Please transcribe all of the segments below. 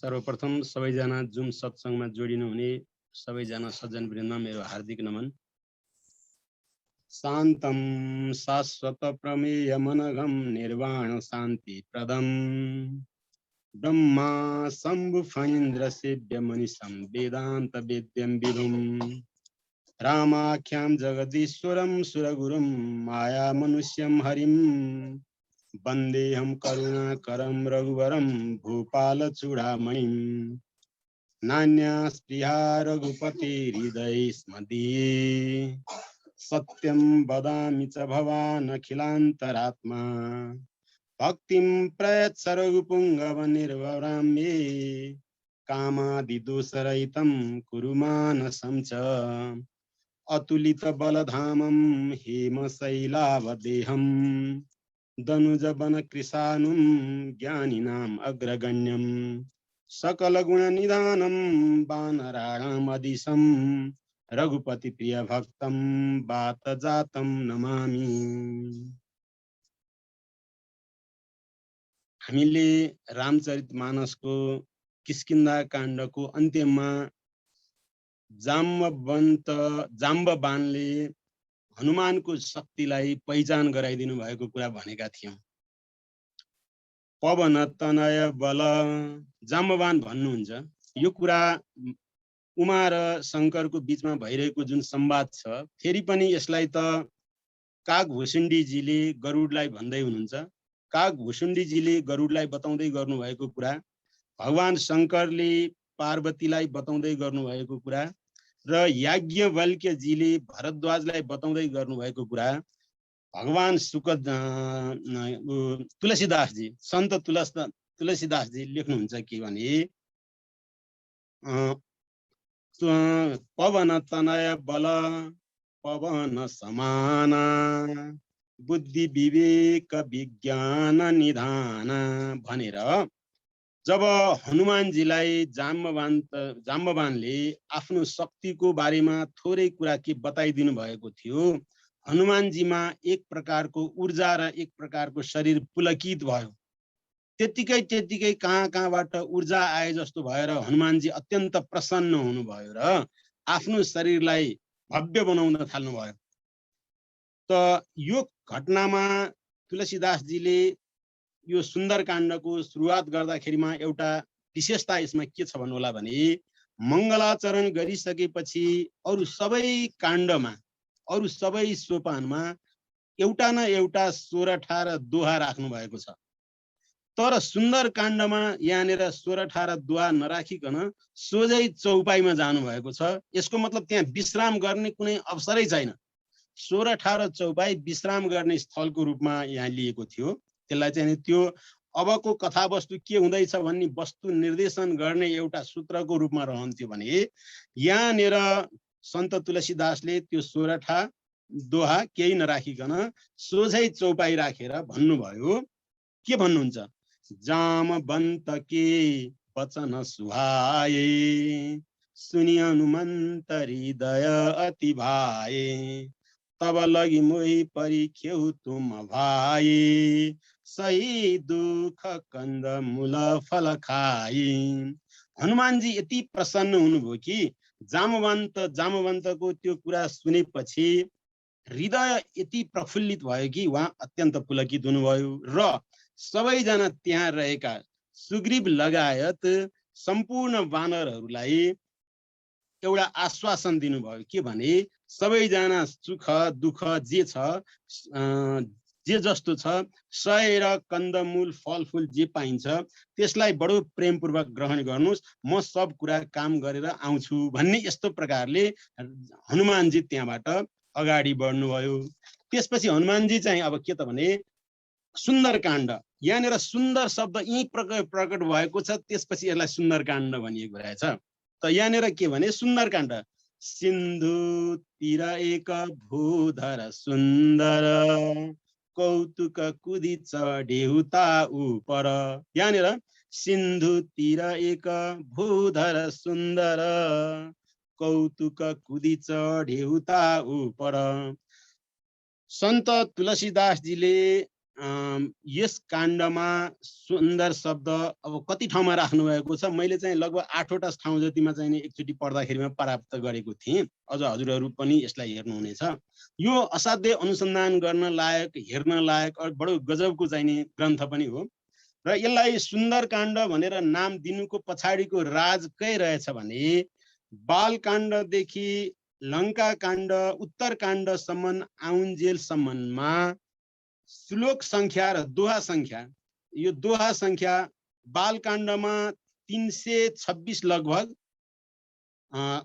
सर्वप्रथम सबैजना जुम सत्संगमा जोडिनु हुने सबैजना सज्जनवृन्द मेरो हार्दिक नमन। शान्तं शाश्वत प्रमेय मनघम निर्वाण शान्ति प्रदम ब्रह्मा शम्भु फणीन्द्र सेव्य मनिषं वेदान्त वेद्यं विभुं रामाख्यां जगदीश्वरं सुरगुरुं माया मनुष्यं हरिं वन्देऽहं करुणाकरं रघुवरं भूपालचूडामणिं नान्या स्पृहा रघुपति हृदये स्मदीये सत्यं वदामि च भवान् अखिलान्तरात्मा भक्तिं प्रयच्छ रघुपुङ्गवनिर्वरां मे कामादिदोषरहितं कुरु मानसं च अतुलित बलधामं हेमशैलावदेहं दनुजवनकृशानुं ज्ञानिनाम् अग्रगण्यं सकलगुणनिधानं वानराणामदिशं रघुपति प्रिय भक्तं वातजातं नमामि। हामीले रामचरितमानसको किष्किन्धा काण्डको अन्त्यमा जाम्बवानले हनुमानको शक्तिलाई पहिचान गराइदिनु भएको कुरा भनेका थियौं। पवन तनय बल जाम्बवान भन्नुहुन्छ। यो कुरा उमा र शङ्करको बीचमा भइरहेको जुन संवाद छ, फेरि पनि यसलाई त कागभुसुण्डीजीले गरुडलाई भन्दै हुनुहुन्छ। कागभुसुण्डीजीले गरुडलाई बताउँदै गर्नुभएको कुरा, भगवान शङ्करले पार्वतीलाई बताउँदै गर्नुभएको कुरा र याज्ञवल्क्यजीले भरद्वाजलाई बताउँदै गर्नुभएको कुरा, भगवान तुलसीदासजी सन्त तुलसीदासजी लेख्नुहुन्छ के भने पवन तनय बल पवन समान बुद्धि विवेक विज्ञान निधान भनेर जब हनुमानजीलाई जाम्बवानले आफ्नो शक्तिको बारेमा थोरै कुरा के बताइदिनु भएको थियो, हनुमानजीमा एक प्रकारको ऊर्जा र एक प्रकारको शरीर पुलकित भयो। त्यतिकै कहाँबाट ऊर्जा आए जस्तो भएर हनुमानजी अत्यन्त प्रसन्न हुनुभयो र आफ्नो शरीरलाई भव्य बनाउन थाल्नुभयो। त यो घटनामा तुलसीदासजीले यो सुन्दरकाण्डको सुरुवात गर्दाखेरिमा एउटा विशेषता यसमा के छ भन्नु होला भने, मङ्गलाचरण गरिसकेपछि अरु सबै काण्डमा, अरु सबै सोपानमा एउटा न एउटा सोरठा र दोहा राख्नु भएको छ। तर सुन्दरकाण्डमा यहाँनिर सोरठा र दोहा नराखिकन सोझै चौपाईमा जानु भएको छ। यसको मतलब त्यहाँ विश्राम गर्ने कुनै अवसरै छैन। सोरठा र चौपाई विश्राम गर्ने स्थलको रूपमा यहाँ लिएको थियो। त्यसलाई चाहिँ त्यो अबको कथावस्तु के हुँदैछ भन्ने वस्तु निर्देशन गर्ने एउटा सूत्रको रूपमा रहन्थ्यो भने यहाँनिर सन्त तुलसीदासले त्यो सोरठा दोहा केही नराखिकन सोझै चौपाई राखेर भन्नुभयो। के भन्नुहुन्छ? जामवन्त के वचन सुहाए सुनि हनुमन्त हृदय अति भाए तब लगी मोहि परिख्यौ तुम भाई सही दुख कंद मूल फल खाई। हनुमानजी यति प्रसन्न हुनुभयो कि जामवन्तको त्यो कुरा सुनेपछि हृदय यति प्रफुल्लित भयो कि उहाँ अत्यन्त पुलकित हुनुभयो र सबैजना त्यहाँ रहेका सुग्रीव लगायत सम्पूर्ण वानरहरूलाई एउटा आश्वासन दिनुभयो। के भने सबैजना सुख दुःख जे छ, जे जस्तो छ, सय र कन्दमूल फलफुल जे पाइन्छ त्यसलाई बडो प्रेमपूर्वक ग्रहण गर्नुहोस्, म सब कुरा काम गरेर आउँछु भन्ने यस्तो प्रकारले हनुमानजी त्यहाँबाट अगाडि बढ्नुभयो। त्यसपछि हनुमानजी चाहिँ अब के त भने सुन्दरकाण्ड, यहाँनिर सुन्दर शब्द यही प्रकट भएको छ, त्यसपछि यसलाई सुन्दरकाण्ड भनिएको रहेछ। त यहाँनिर के भने सुन्दरकाण्ड, सिन्धु तिर एक भूधर सुन्दर कौतुक कुदी चढेउता उपर। यहाँनिर सिन्धु तिर एक भूधर सुन्दर कौतुक कुदी चढेउता उपर। सन्त तुलसीदासजीले यस काण्डमा सुन्दर शब्द अब कति ठाउँमा राख्नु भएको छ, मैले चाहिँ लगभग 8वटा ठाउँ जतिमा चाहिँ एकचोटि पढ्दाखेरिमा प्राप्त गरेको थिएँ। अझ हजुरहरू पनि यसलाई हेर्नुहुनेछ। यो असाध्यै अनुसन्धान गर्न लायक, हेर्न लायक बडो गजबको चाहिने ग्रन्थ पनि हो। र यसलाई सुन्दरकाण्ड भनेर नाम दिनुको पछाडिको राज के रहेछ भने बालकाण्डदेखि लङ्काकाण्ड, उत्तरकाण्डसम्म आउन्जेलसम्ममा श्लोक संख्या र दोहा संख्या, यो दोहा संख्या बालकाण्डमा 326 लगभग,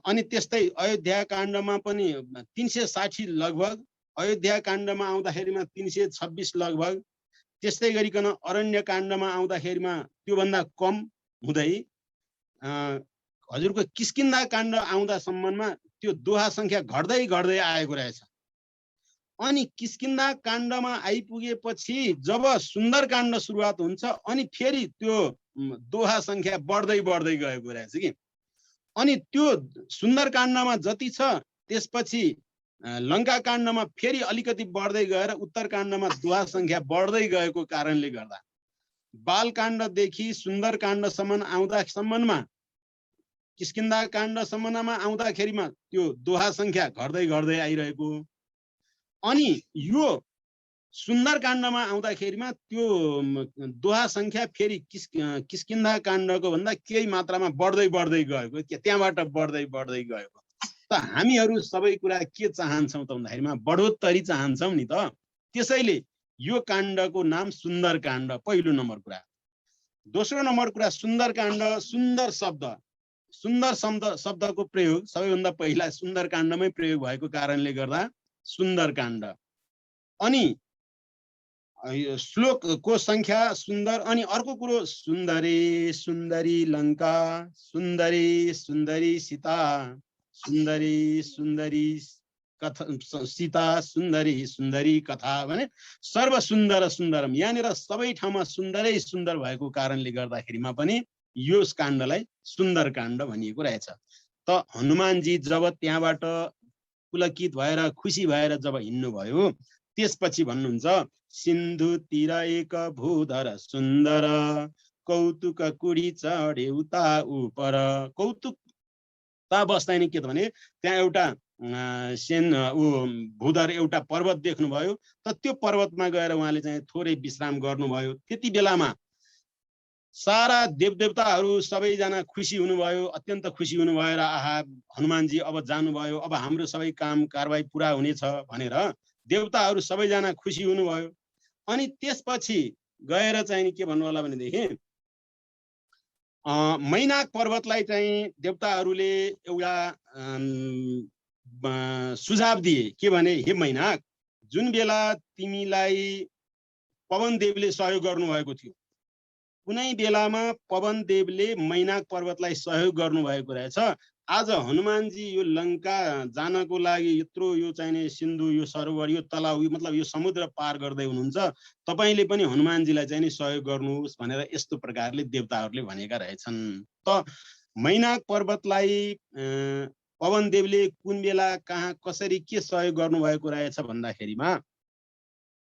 अनि त्यस्तै अयोध्या काण्डमा पनि 360 लगभग, अयोध्या काण्डमा आउँदाखेरिमा 326 लगभग, त्यस्तै गरिकन अरण्य काण्डमा आउँदाखेरिमा त्योभन्दा कम हुँदै हजुरको किष्किन्धा काण्ड आउँदासम्ममा त्यो दोहा संख्या घट्दै घट्दै आएको रहेछ। अनि किष्किन्धा काण्डमा आइपुगेपछि जब सुन्दरकाण्ड सुरुवात हुन्छ अनि फेरि त्यो दोहा संख्या बढ्दै बढ्दै गएको रहेछ कि। अनि त्यो सुन्दरकाण्डमा जति छ त्यसपछि लङ्का काण्डमा फेरि अलिकति बढ्दै गएर उत्तरकाण्डमा दोहा संख्या बढ्दै गएको कारणले गर्दा बालकाण्डदेखि सुन्दरकाण्डसम्म आउँदासम्ममा, किष्किन्धा काण्डसम्ममा आउँदाखेरिमा त्यो दोहा संख्या घट्दै घट्दै आइरहेको। अनि यो सुन्दरकाण्डमा आउँदाखेरिमा त्यो दोहा संख्या फेरि किष्किन्धा काण्डको भन्दा केही मात्रामा बढ्दै बढ्दै गएको, त्यहाँबाट बढ्दै बढ्दै गएको। त हामीहरू सबै कुरा के चाहन्छौँ त भन्दाखेरिमा बढोत्तरी चाहन्छौँ नि त। त्यसैले यो काण्डको नाम सुन्दरकाण्ड, पहिलो नम्बर कुरा। दोस्रो नम्बर कुरा सुन्दरकाण्ड, सुन्दर शब्द, सुन्दर शब्दको प्रयोग सबैभन्दा पहिला सुन्दरकाण्डमै प्रयोग भएको कारणले गर्दा सुन्दरकाण्ड। अनि श्लोकको संख्या सुन्दर। अनि अर्को कुरो सुन्दरी सुन्दरी लङ्का, सुन्दरी सुन्दरी सीता, सुन्दरी सुन्दरी कथा सीता, सुन्दरी सुन्दरी कथा भने सर्व सुन्दर सुन्दरम, यहाँनिर सबै ठाउँमा सुन्दरै सुन्दर भएको कारणले गर्दाखेरिमा पनि यो काण्डलाई सुन्दरकाण्ड भनिएको रहेछ। त हनुमानजी जब त्यहाँबाट पुलकित भएर खुसी भएर जब हिँड्नुभयो त्यसपछि भन्नुहुन्छ सिन्धुतिर एक भूधर सुन्दर, कौतुक कुडी चढे उता उपर। कौतुकता बस्दैन के त भने त्यहाँ एउटा भूधर एउटा पर्वत देख्नुभयो। त त्यो पर्वतमा गएर उहाँले चाहिँ थोरै विश्राम गर्नुभयो। त्यति बेलामा सारा देवदेवताहरू सबैजना खुसी हुनुभयो, अत्यन्त खुसी हुनुभयो र आहा हनुमानजी अब जानुभयो, अब हाम्रो सबै काम कारबाही पुरा हुनेछ भनेर देवताहरू सबैजना खुसी हुनुभयो। अनि त्यसपछि गएर चाहिँ के भन्नु होला भनेदेखि मैनाक पर्वतलाई चाहिँ देवताहरूले एउटा सुझाव दिए के भने हे मैनाक, जुन बेला तिमीलाई पवनदेवले सहयोग गर्नुभएको थियो, कुनै बेलामा पवनदेवले मैनाक पर्वतलाई सहयोग गर्नुभएको रहेछ। आज हनुमानजी यो लङ्का जानको लागि यत्रो यो चाहिने सिन्धु, यो सरोवर, यो तलाउ, यो मतलब यो समुद्र पार गर्दै हुनुहुन्छ, तपाईले पनि हनुमानजीलाई चाहिँ सहयोग गर्नुहोस् भनेर यस्तो प्रकारले देवताहरूले भनेका रहेछन्। त मैनाक पर्वतलाई पवनदेवले कुन बेला कहाँ कसरी के सहयोग गर्नुभएको रहेछ भन्दाखेरिमा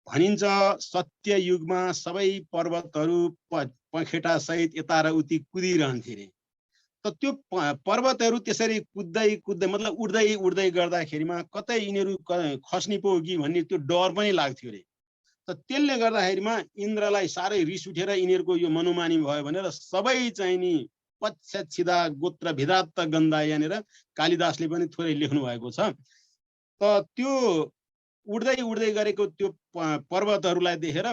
भनिन्छ सत्य युगमा सबै पर्वतहरू पखेटा सहित यता र उति कुदिरहन्थे रे। त त्यो पर्वतहरू त्यसरी कुद्दै कुद्दै मतलब उड्दै उड्दै गर्दाखेरिमा कतै यिनीहरू खस्नी पो कि भन्ने त्यो डर पनि लाग्थ्यो रे। त त्यसले गर्दाखेरिमा इन्द्रलाई साह्रै रिस उठेर यिनीहरूको यो मनोमानी भयो भनेर सबै चाहिँ नि पच्छिदा गोत्र भिदात्त गन्धा यहाँनिर कालिदासले पनि थोरै लेख्नु भएको छ। त त्यो उड्दै उड्दै गरेको त्यो पर्वतहरूलाई देखेर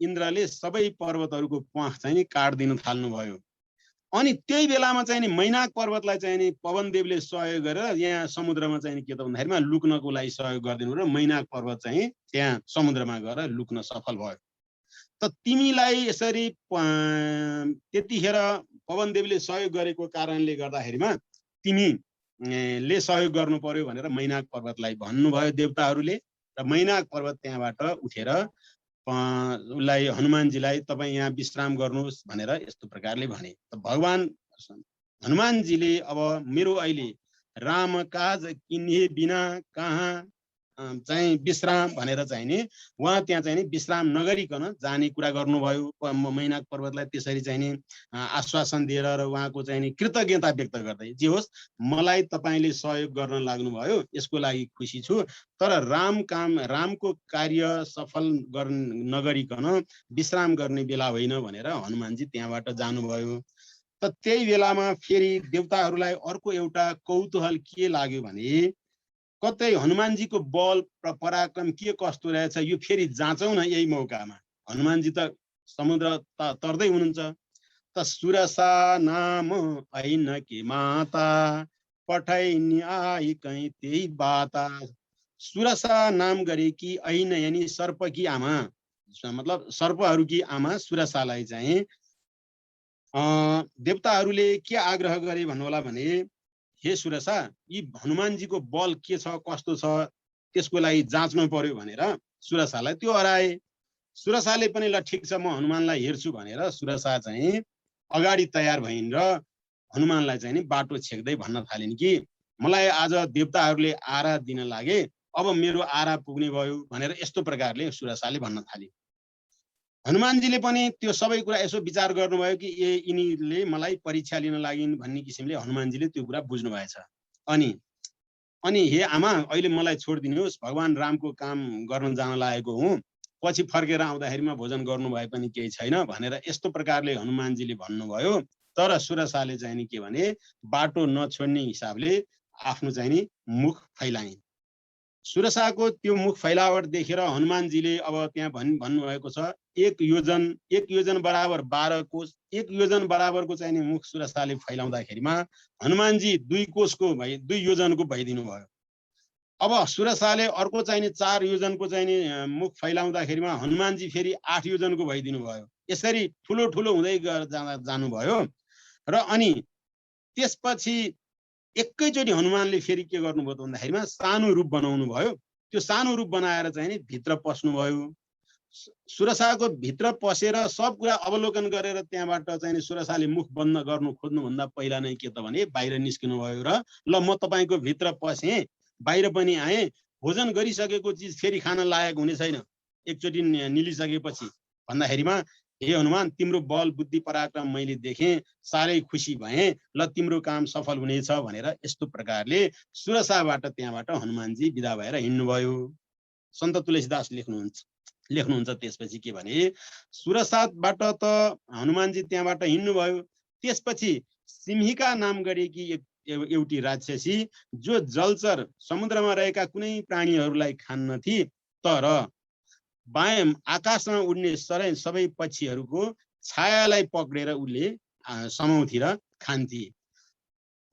इन्द्रले सबै पर्वतहरूको प्वाख चाहिँ नि काट्दिन थाल्नुभयो। अनि त्यही बेलामा चाहिँ नि मैनाक पर्वतलाई चाहिँ नि पवनदेवले सहयोग गरेर यहाँ समुद्रमा चाहिँ के त भन्दाखेरिमा लुक्नको लागि सहयोग गरिदिनु र मैनाक पर्वत चाहिँ त्यहाँ समुद्रमा गएर लुक्न सफल भयो। त तिमीलाई यसरी त्यतिखेर पवनदेवले सहयोग गरेको कारणले गर्दाखेरिमा तिमीले सहयोग गर्नु पर्यो भनेर मैनाक पर्वतलाई भन्नुभयो देवताहरूले। र मैनाक पर्वत त्यहाँबाट उठेर उसलाई हनुमानजीलाई तपाईँ यहाँ विश्राम गर्नुहोस् भनेर यस्तो प्रकारले भने। त भगवान हनुमानजीले अब मेरो अहिले राम काज किन्हे बिना कहाँ चाहिँ विश्राम भनेर चाहिँ नि उहाँ त्यहाँ चाहिँ नि विश्राम नगरिकन जाने कुरा गर्नुभयो। मैनाक पर्वतलाई त्यसरी चाहिँ नि आश्वासन दिएर र उहाँको चाहिँ नि कृतज्ञता व्यक्त गर्दै, जे होस् मलाई तपाईँले सहयोग गर्न लाग्नुभयो, यसको लागि खुसी छु, तर रामको कार्य सफल नगरिकन विश्राम गर्ने बेला होइन भनेर हनुमानजी त्यहाँबाट जानुभयो। त त्यही बेलामा फेरि देवताहरूलाई अर्को एउटा कौतूहल के लाग्यो भने कतै हनुमानजीको बल र पराक्रम के कस्तो रहेछ यो फेरि जाँचौँ न यही मौकामा। हनुमानजी त समुद्र तर्दै हुनुहुन्छ। त सुरसा नाम ऐन के माता पठाइनी आई कहीँ त्यही बाता। सुरसा नाम गरेकी ऐन यानी सर्पकी आमा, मतलब सर्पहरूकी आमा सुरसालाई चाहिँ देवताहरूले के आग्रह गरे भन्नुहोला भने, हे सुरसा, यी हनुमानजीको बल के छ कस्तो छ त्यसको लागि जाँच्नु पर्यो भनेर सुरसालाई त्यो हराए। सुरसाले पनि ल ठिक छ म हनुमानलाई हेर्छु भनेर सुरसा चाहिँ अगाडि तयार भइन् र हनुमानलाई चाहिँ नि बाटो छेक्दै भन्न थालिन् कि मलाई आज देवताहरूले आरा दिन लागे, अब मेरो आरा पुग्ने भयो भनेर यस्तो प्रकारले सुरसाले भन्न थाले। हनुमानजीले पनि त्यो सबै कुरा यसो विचार गर्नुभयो कि यिनीले मलाई परीक्षा लिन लागिन् भन्ने किसिमले हनुमानजीले त्यो कुरा बुझ्नु भएछ। अनि हे आमा, अहिले मलाई छोडिदिनुहोस्, भगवान रामको काम गर्न जान लागेको हुँ, पछि फर्केर आउँदाखेरिमा भोजन गर्नु भए पनि केही छैन भनेर यस्तो प्रकारले हनुमानजीले भन्नुभयो। तर सुरसाले चाहिँ नि के भने बाटो नछोड्ने हिसाबले आफ्नो चाहिँ नि मुख फैलाइन्। सुरसाको त्यो मुख फैलावट देखेर हनुमानजीले अब त्यहाँ भन्नुभएको छ, एक योजन बराबर 12 कोस, एक योजन बराबरको चाहिँ नि मुख सुरसाले फैलाउँदाखेरिमा हनुमानजी 2 योजनको भइदिनु भयो। अब सुरसाले अर्को चाहिँ नि 4 योजनको चाहिँ नि मुख फैलाउँदाखेरिमा हनुमानजी फेरि 8 योजनको भइदिनु भयो। यसरी ठुलो ठुलो हुँदै जानुभयो र अनि त्यसपछि एकैचोटि हनुमानले फेरि के गर्नुभयो भन्दाखेरिमा सानो रूप बनाउनु भयो। त्यो सानो रूप बनाएर चाहिँ नि भित्र पस्नुभयो। सुरसाको भित्र पसेर सब कुरा अवलोकन गरेर त्यहाँबाट चाहिँ नि सुरसाले मुख बन्द गर्नु खोज्नुभन्दा पहिला नै के त भने बाहिर निस्किनु भयो र ल म तपाईँको भित्र पसेँ, बाहिर पनि आएँ, भोजन गरिसकेको चिज फेरि खान लायक हुने छैन एकचोटि निलिसकेपछि भन्दाखेरिमा हे हनुमान, तिम्रो बल बुद्धि पराक्रम मैले देखेँ, साह्रै खुसी भएँ, ल तिम्रो काम सफल हुनेछ भनेर यस्तो प्रकारले सुरसाबाट त्यहाँबाट हनुमानजी बिदा भएर हिँड्नुभयो। सन्त तुलसीदास लेख्नुहुन्छ त्यसपछि के भने, सुरसाबाट त हनुमानजी त्यहाँबाट हिँड्नुभयो। त्यसपछि सिंहिका नाम गरेकी एउटी राक्षसी जो जलचर समुद्रमा रहेका कुनै प्राणीहरूलाई खान्नथी, तर आकाशमा उड्ने सबै पक्षीहरूको छायालाई पक्रेर उसले समाउँथी र खान्थी।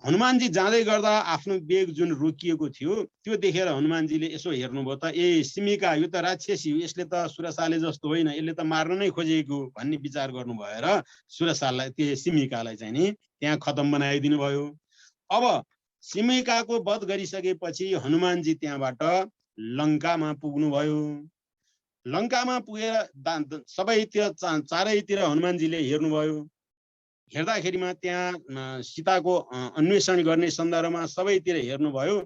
हनुमानजी जाँदै गर्दा आफ्नो बेग जुन रोकिएको थियो त्यो देखेर हनुमानजीले यसो हेर्नुभयो त, ए सिमिका, यो त राक्षसी हो, यसले त सुरसाले जस्तो होइन, यसले त मार्न नै खोजेको भन्ने विचार गर्नु भएर सुरसालाई त्यो सिमिकालाई चाहिँ नि त्यहाँ खतम बनाइदिनु भयो। अब सिमिकाको वध गरिसकेपछि हनुमानजी त्यहाँबाट लङ्कामा पुग्नुभयो। लङ्कामा पुगेर सबैतिर चारैतिर हनुमानजीले हेर्नुभयो। हेर्दाखेरिमा त्यहाँ सीताको अन्वेषण गर्ने सन्दर्भमा सबैतिर हेर्नुभयो।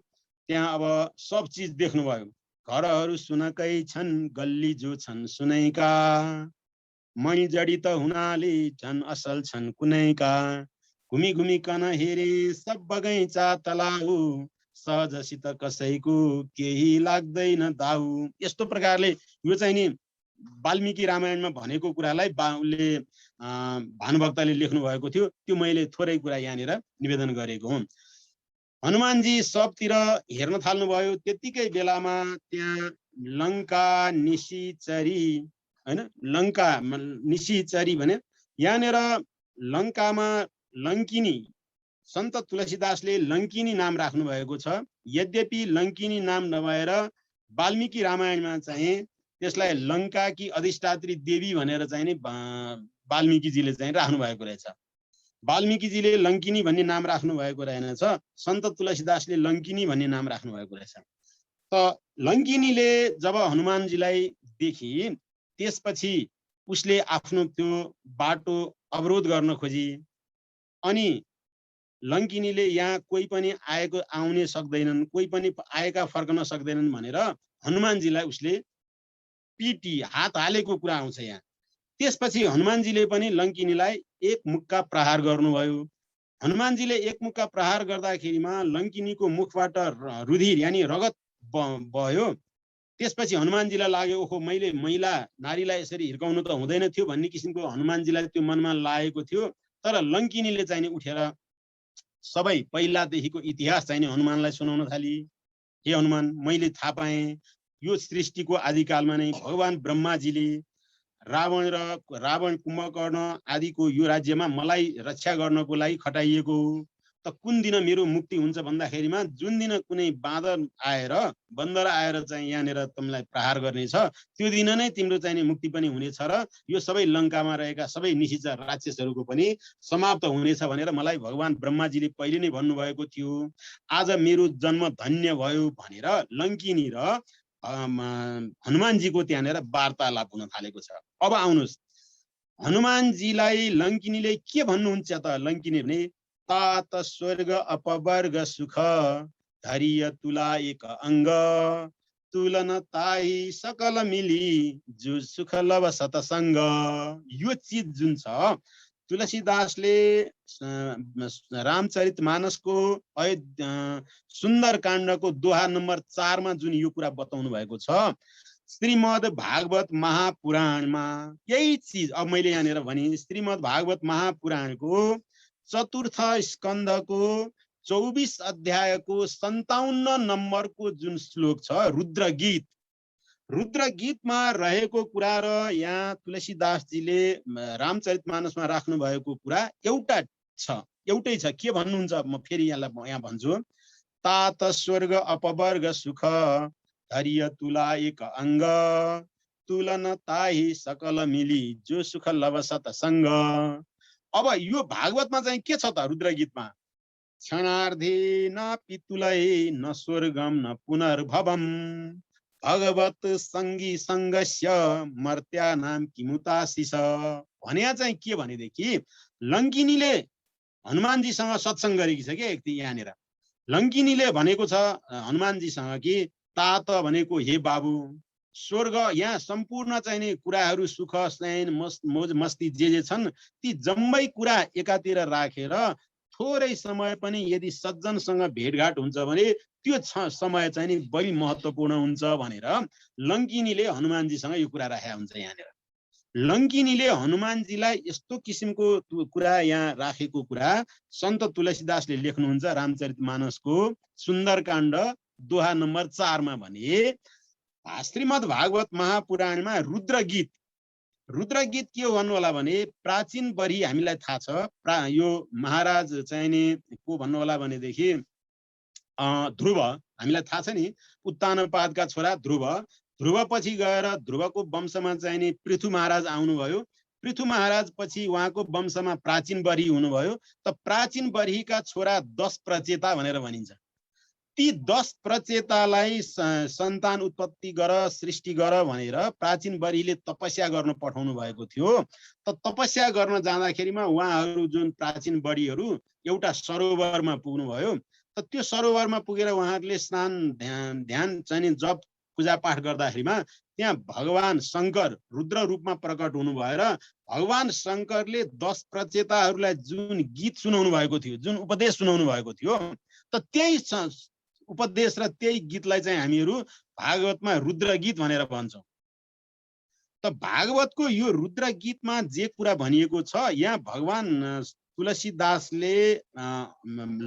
त्यहाँ अब सब चिज देख्नुभयो। घरहरू सुनकै छन्, गल्ली जो छन् सुनैका, मणि जडित हुनाले झन् असल छन् कुनैका, घुमी घुमिकन हेरे सब बगैँचा तलाउ, सहजसित कसैको केही लाग्दैन दाउ। यस्तो प्रकारले यो चाहिँ नि वाल्मीकि रामायणमा भनेको कुरालाई उसले भानुभक्तले लेख्नु भएको थियो, त्यो मैले थोरै कुरा यहाँनिर निवेदन गरेको हुँ। हनुमानजी सबतिर हेर्न थाल्नुभयो। त्यतिकै बेलामा त्यहाँ लङ्का निशिचरी, हैन, लङ्का निशिचरी भने यहाँनिर लङ्कामा लङ्किनी, सन्त तुलसीदासले लङ्किनी नाम राख्नु भएको छ। यद्यपि लङ्किनी नाम नभएर वाल्मीकि रामायणमा चाहिँ त्यसलाई लङ्काकी अधिष्ठात्री देवी भनेर चाहिँ नि वाल्मीकिजीले चाहिँ राख्नु भएको रहेछ। वाल्मीकिजीले लङ्किनी भन्ने नाम राख्नु भएको रहेनछ, सन्त तुलसीदासले लङ्किनी भन्ने नाम राख्नु भएको रहेछ। त लङ्किनीले जब हनुमानजीलाई देखि त्यसपछि उसले आफ्नो त्यो बाटो अवरोध गर्न खोजी। अनि लङ्किनीले यहाँ कोही पनि आउने सक्दैनन्, कोही पनि आएका फर्कन सक्दैनन् भनेर हनुमानजीलाई उसले पिटी हात हालेको कुरा आउँछ यहाँ। त्यसपछि हनुमानजीले पनि लङ्किनीलाई एक मुक्का प्रहार गर्नुभयो। हनुमानजीले एक मुक्का प्रहार गर्दाखेरिमा लङ्किनीको मुखबाट रुधिर यानी रगत बह्यो। त्यसपछि हनुमानजीलाई लाग्यो ओहो मैले महिला नारीलाई यसरी हिर्काउनु त हुँदैन थियो भन्ने किसिमको हनुमानजीलाई त्यो मनमा लागेको थियो। तर लङ्किनीले चाहिँ नि उठेर सबै पहिलादेखिको इतिहास चाहिँ नि हनुमानलाई सुनाउन थाली। हे हनुमान, मैले थाहा पाएँ यो सृष्टिको आदिकालमा नै भगवान ब्रह्माजीले रावण कुम्भकर्ण आदिको यो राज्यमा मलाई रक्षा गर्नको लागि खटाइएको हो। त कुन दिन मेरो मुक्ति हुन्छ भन्दाखेरिमा जुन दिन कुनै बन्दर आएर चाहिँ यहाँनिर तिमीलाई प्रहार गर्नेछ त्यो दिन नै तिम्रो चाहिँ मुक्ति पनि हुनेछ र यो सबै लङ्कामा रहेका सबै निशिचर राक्षसहरूको पनि समाप्त हुनेछ भनेर मलाई भगवान ब्रह्माजीले पहिले नै भन्नुभएको थियो। आज मेरो जन्म धन्य भयो भनेर लङ्किनी र हनुमानजीको त्यहाँनिर वार्तालाप हुन थालेको छ। अब आउनुहोस्, हनुमानजीलाई लङ्किनीले के भन्नुहुन्छ त? लङ्किनी भने तात स्वर्ग अपवर्ग सुख धैर्य तुला एक अङ्ग तुलन ताई सकल मिली जो सुख लव सतसङ्ग। यो चिज जुन छ तुलसीदासले रामचरितमानसको सुन्दर काण्डको दोहा नम्बर 4 मा जुन यो कुरा बताउनु भएको छ, श्रीमद् भागवत महापुराणमा यही चिज अब मैले यहाँनिर भने श्रीमद् भागवत महापुराणको 4 स्कन्धको 24 अध्यायको 57 नम्बरको जुन श्लोक छ रुद्रगीत, रुद्रगीतमा रहेको कुरा र यहाँ तुलसीदासजीले रामचरितमानसमा राख्नु भएको कुरा एउटै छ। के भन्नुहुन्छ म फेरि यहाँलाई यहाँ भन्छु। तात स्वर्ग अपवर्ग सुख धैर्य तुला एक अङ्ग तुलन ताही सकल मिली जो सुख लव सतसङ्ग। अब यो भागवतमा चाहिँ के छ त? रुद्रगीतमा क्षणार्धे न पितुलै न स्वर्गम न पुनर्भवम भगवत सङ्गी सङ्गस्य मर्त्यानाम किमुताशिष। भने चाहिँ के भनेदेखि लङ्किनीले हनुमानजीसँग सत्सङ्ग गरेकी छ के एक यहाँनिर। लङ्किनीले भनेको छ हनुमानजीसँग कि तात भनेको हे बाबु, स्वर्ग यहाँ सम्पूर्ण चाहिने कुराहरू सुख स्नेह मोज मस्ती जे छन् ती जम्मै कुरा एकातिर राखेर थोरै समय पनि यदि सज्जनसँग भेटघाट हुन्छ भने त्यो समय चाहिँ नि बढी महत्त्वपूर्ण हुन्छ भनेर लङ्किनीले हनुमानजीसँग यो कुरा राखेको हुन्छ। यहाँनिर लङ्किनीले हनुमानजीलाई यस्तो किसिमको कुरा यहाँ राखेको कुरा सन्त तुलसीदासले लेख्नुहुन्छ रामचरितमानसको सुन्दरकाण्ड दोहा नम्बर 4 मा भने श्रीमद् भागवत महापुराणमा रुद्रगीत के हो भन्नु होला भने प्राचीन बरी हामीलाई थाहा छ। यो महाराज चाहिँ नि को भन्नु होला भनेदेखि ध्रुव हामीलाई थाहा छ नि, उत्तानपादका छोरा ध्रुव पछि गएर ध्रुवको वंशमा चाहिँ नि पृथु महाराज आउनुभयो। पृथु महाराज पछि उहाँको वंशमा प्राचीन बरी हुनुभयो। त प्राचीन बरीका छोरा 10 प्रचेता भनेर भनिन्छ। ती 10 प्रचेतालाई सन्तान उत्पत्ति गर सृष्टि गर भनेर प्राचीन बरीले तपस्या गर्न पठाउनु भएको थियो। त तपस्या गर्न जाँदाखेरिमा उहाँहरू जुन प्राचीन बरीहरू एउटा सरोवरमा पुग्नुभयो। त त्यो सरोवरमा पुगेर उहाँहरूले स्नान ध्यान चाहिँ जप पूजा पाठ गर्दाखेरिमा त्यहाँ भगवान शङ्कर रुद्र रूपमा प्रकट हुनु भएर भगवान शङ्करले 10 प्रचेताहरूलाई जुन गीत सुनाउनु भएको थियो, जुन उपदेश सुनाउनु भएको थियो, त त्यही उपदेश र त्यही गीतलाई चाहिँ हामीहरू भागवतमा रुद्रगीत भनेर भन्छौँ। त भागवतको यो रुद्रगीतमा जे कुरा भनिएको छ, यहाँ भगवान तुलसीदासले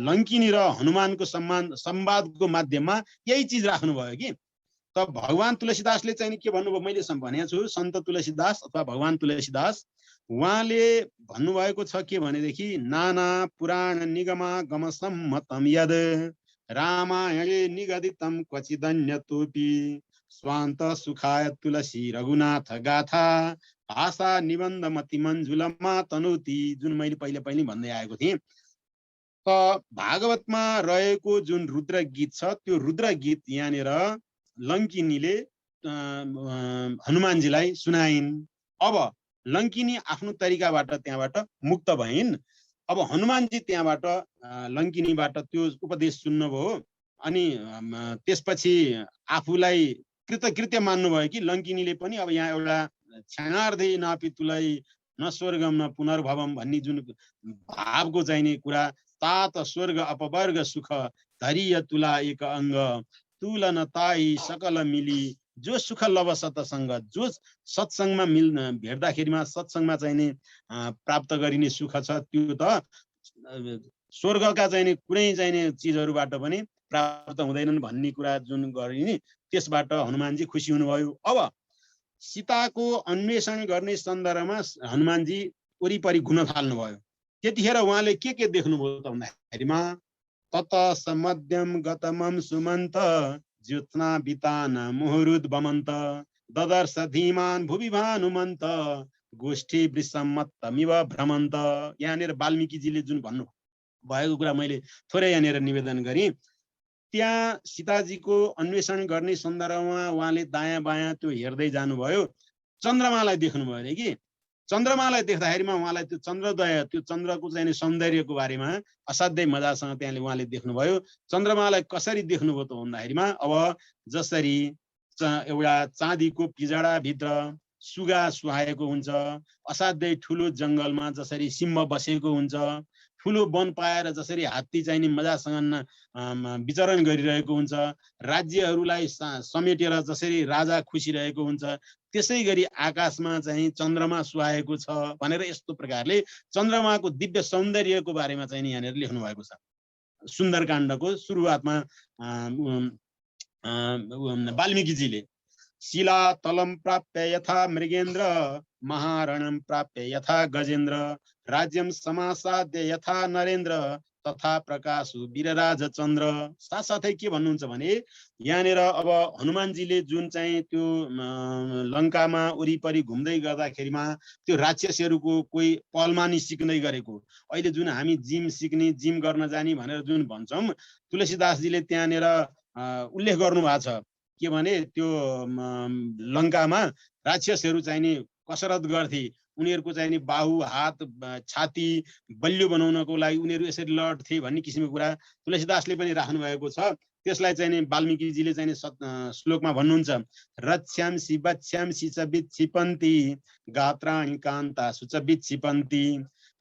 लङ्किनी र हनुमानको संवादको माध्यममा यही चिज राख्नुभयो कि। त भगवान तुलसीदासले चाहिँ के भन्नुभयो मैले भनेको छु, सन्त तुलसीदास अथवा भगवान तुलसीदास उहाँले भन्नुभएको छ के भनेदेखि नाना पुराण निगमा गम सम्मतम यद रामायणे निगदितम क्वचिदन्यतोपि स्वान्त सुखाय तुलसी रघुनाथ गाथा भाषा निबन्ध मति मञ्जुलमा तनोति, जुन मैले पहिले भन्दै आएको थिएँ। त भागवतमा रहेको जुन रुद्र गीत छ त्यो रुद्र गीत यहाँनिर लङ्किनीले हनुमानजीलाई सुनाइन्। अब लङ्किनी आफ्नो तरिकाबाट त्यहाँबाट मुक्त भइन्। अब हनुमानजी त्यहाँबाट लङ्किनीबाट त्यो उपदेश सुन्नुभयो अनि त्यसपछि आफूलाई कृतकृत्य मान्नुभयो कि लङ्किनीले पनि अब यहाँ एउटा क्षणार्धे नापि तुलाई न स्वर्गम न पुनर्भवम भन्ने जुन भावको चाहिने कुरा, तात स्वर्ग अपवर्ग सुख धरिय तुला एक अङ्ग तुलन ताई सकल मिली जो सुख लव सतसङ्ग, जो सत्सङ्गमा भेट्दाखेरिमा सत्सङ्गमा चाहिने प्राप्त गरिने सुख छ त्यो त स्वर्गका चाहिने कुनै चाहिने चिजहरूबाट पनि प्राप्त हुँदैनन् भन्ने कुरा जुन गरिने त्यसबाट हनुमानजी खुसी हुनुभयो। अब सीताको अन्वेषण गर्ने सन्दर्भमा हनुमानजी वरिपरि घुम्न थाल्नुभयो। त्यतिखेर उहाँले के देख्नुभयो त भन्दाखेरिमा तत समध्यम गतमम सुमन्त ज्योत्स्ना बितान मुहुरुद बमन्त ददर्श धीमान भुवि भानुमन्त गोष्ठी वृषमत्तमिव भ्रमन्त। यहाँनिर वाल्मीकिजीले जुन भन्नु भएको कुरा मैले थोरै यहाँनिर निवेदन गरेँ। त्यहाँ सीताजीको अन्वेषण गर्ने सन्दर्भमा उहाँले दायाँ बायाँ त्यो हेर्दै जानुभयो, चन्द्रमालाई देख्नुभयो अरे कि। चन्द्रमालाई देख्दाखेरिमा उहाँलाई त्यो चन्द्रोदय, त्यो चन्द्रको चाहिँ सौन्दर्यको बारेमा असाध्यै मजासँग त्यहाँले उहाँले देख्नुभयो। चन्द्रमालाई कसरी देख्नुभयो त भन्दाखेरिमा अब जसरी एउटा चाँदीको पिजडाभित्र सुगा सुहाएको हुन्छ, असाध्यै ठुलो जङ्गलमा जसरी सिंह बसेको हुन्छ, ठुलो वन पाएर जसरी हात्ती चाहिने मजासँग विचरण गरिरहेको हुन्छ, राज्यहरूलाई समेटेर जसरी राजा खुसी रहेको हुन्छ, त्यसै गरी आकाशमा चाहिँ चन्द्रमा सुहाएको छ भनेर यस्तो प्रकारले चन्द्रमाको दिव्य सौन्दर्यको बारेमा चाहिँ यहाँनिर लेख्नु भएको छ। सुन्दरकाण्डको सुरुवातमा वाल्मीकिजीले शिला तलम प्राप्य यथा मृगेन्द्र महारणम प्राप्य यथा गजेन्द्र राज्यम समासाद्य यथा नरेन्द्र तथा प्रकाशु वीरराज चन्द्र। साथसाथै के भन्नुहुन्छ भने यहाँनिर अब हनुमानजीले जुन चाहिँ त्यो लङ्कामा वरिपरि घुम्दै गर्दाखेरिमा त्यो राक्षसहरूको कोही पलमानी सिक्दै गरेको, अहिले जुन हामी जिम सिक्ने जिम गर्न जाने भनेर जुन भन्छौँ, तुलसीदासजीले त्यहाँनिर उल्लेख गर्नु भएको छ के भने त्यो लङ्कामा राक्षसहरू चाहिने कसरत गर्थे, उनीहरूको चाहिने बाहु हात छाती बलियो बनाउनको लागि उनीहरू यसरी लड्थे भन्ने किसिमको कुरा तुलसीदासले पनि राख्नु भएको छ। त्यसलाई चाहिँ वाल्मीकिजीले चाहिँ श्लोकमा भन्नुहुन्छ, रक्ष्यांसि वक्ष्यांसि च विक्षिपन्ति गात्राणि कान्तासु च विक्षिपन्ति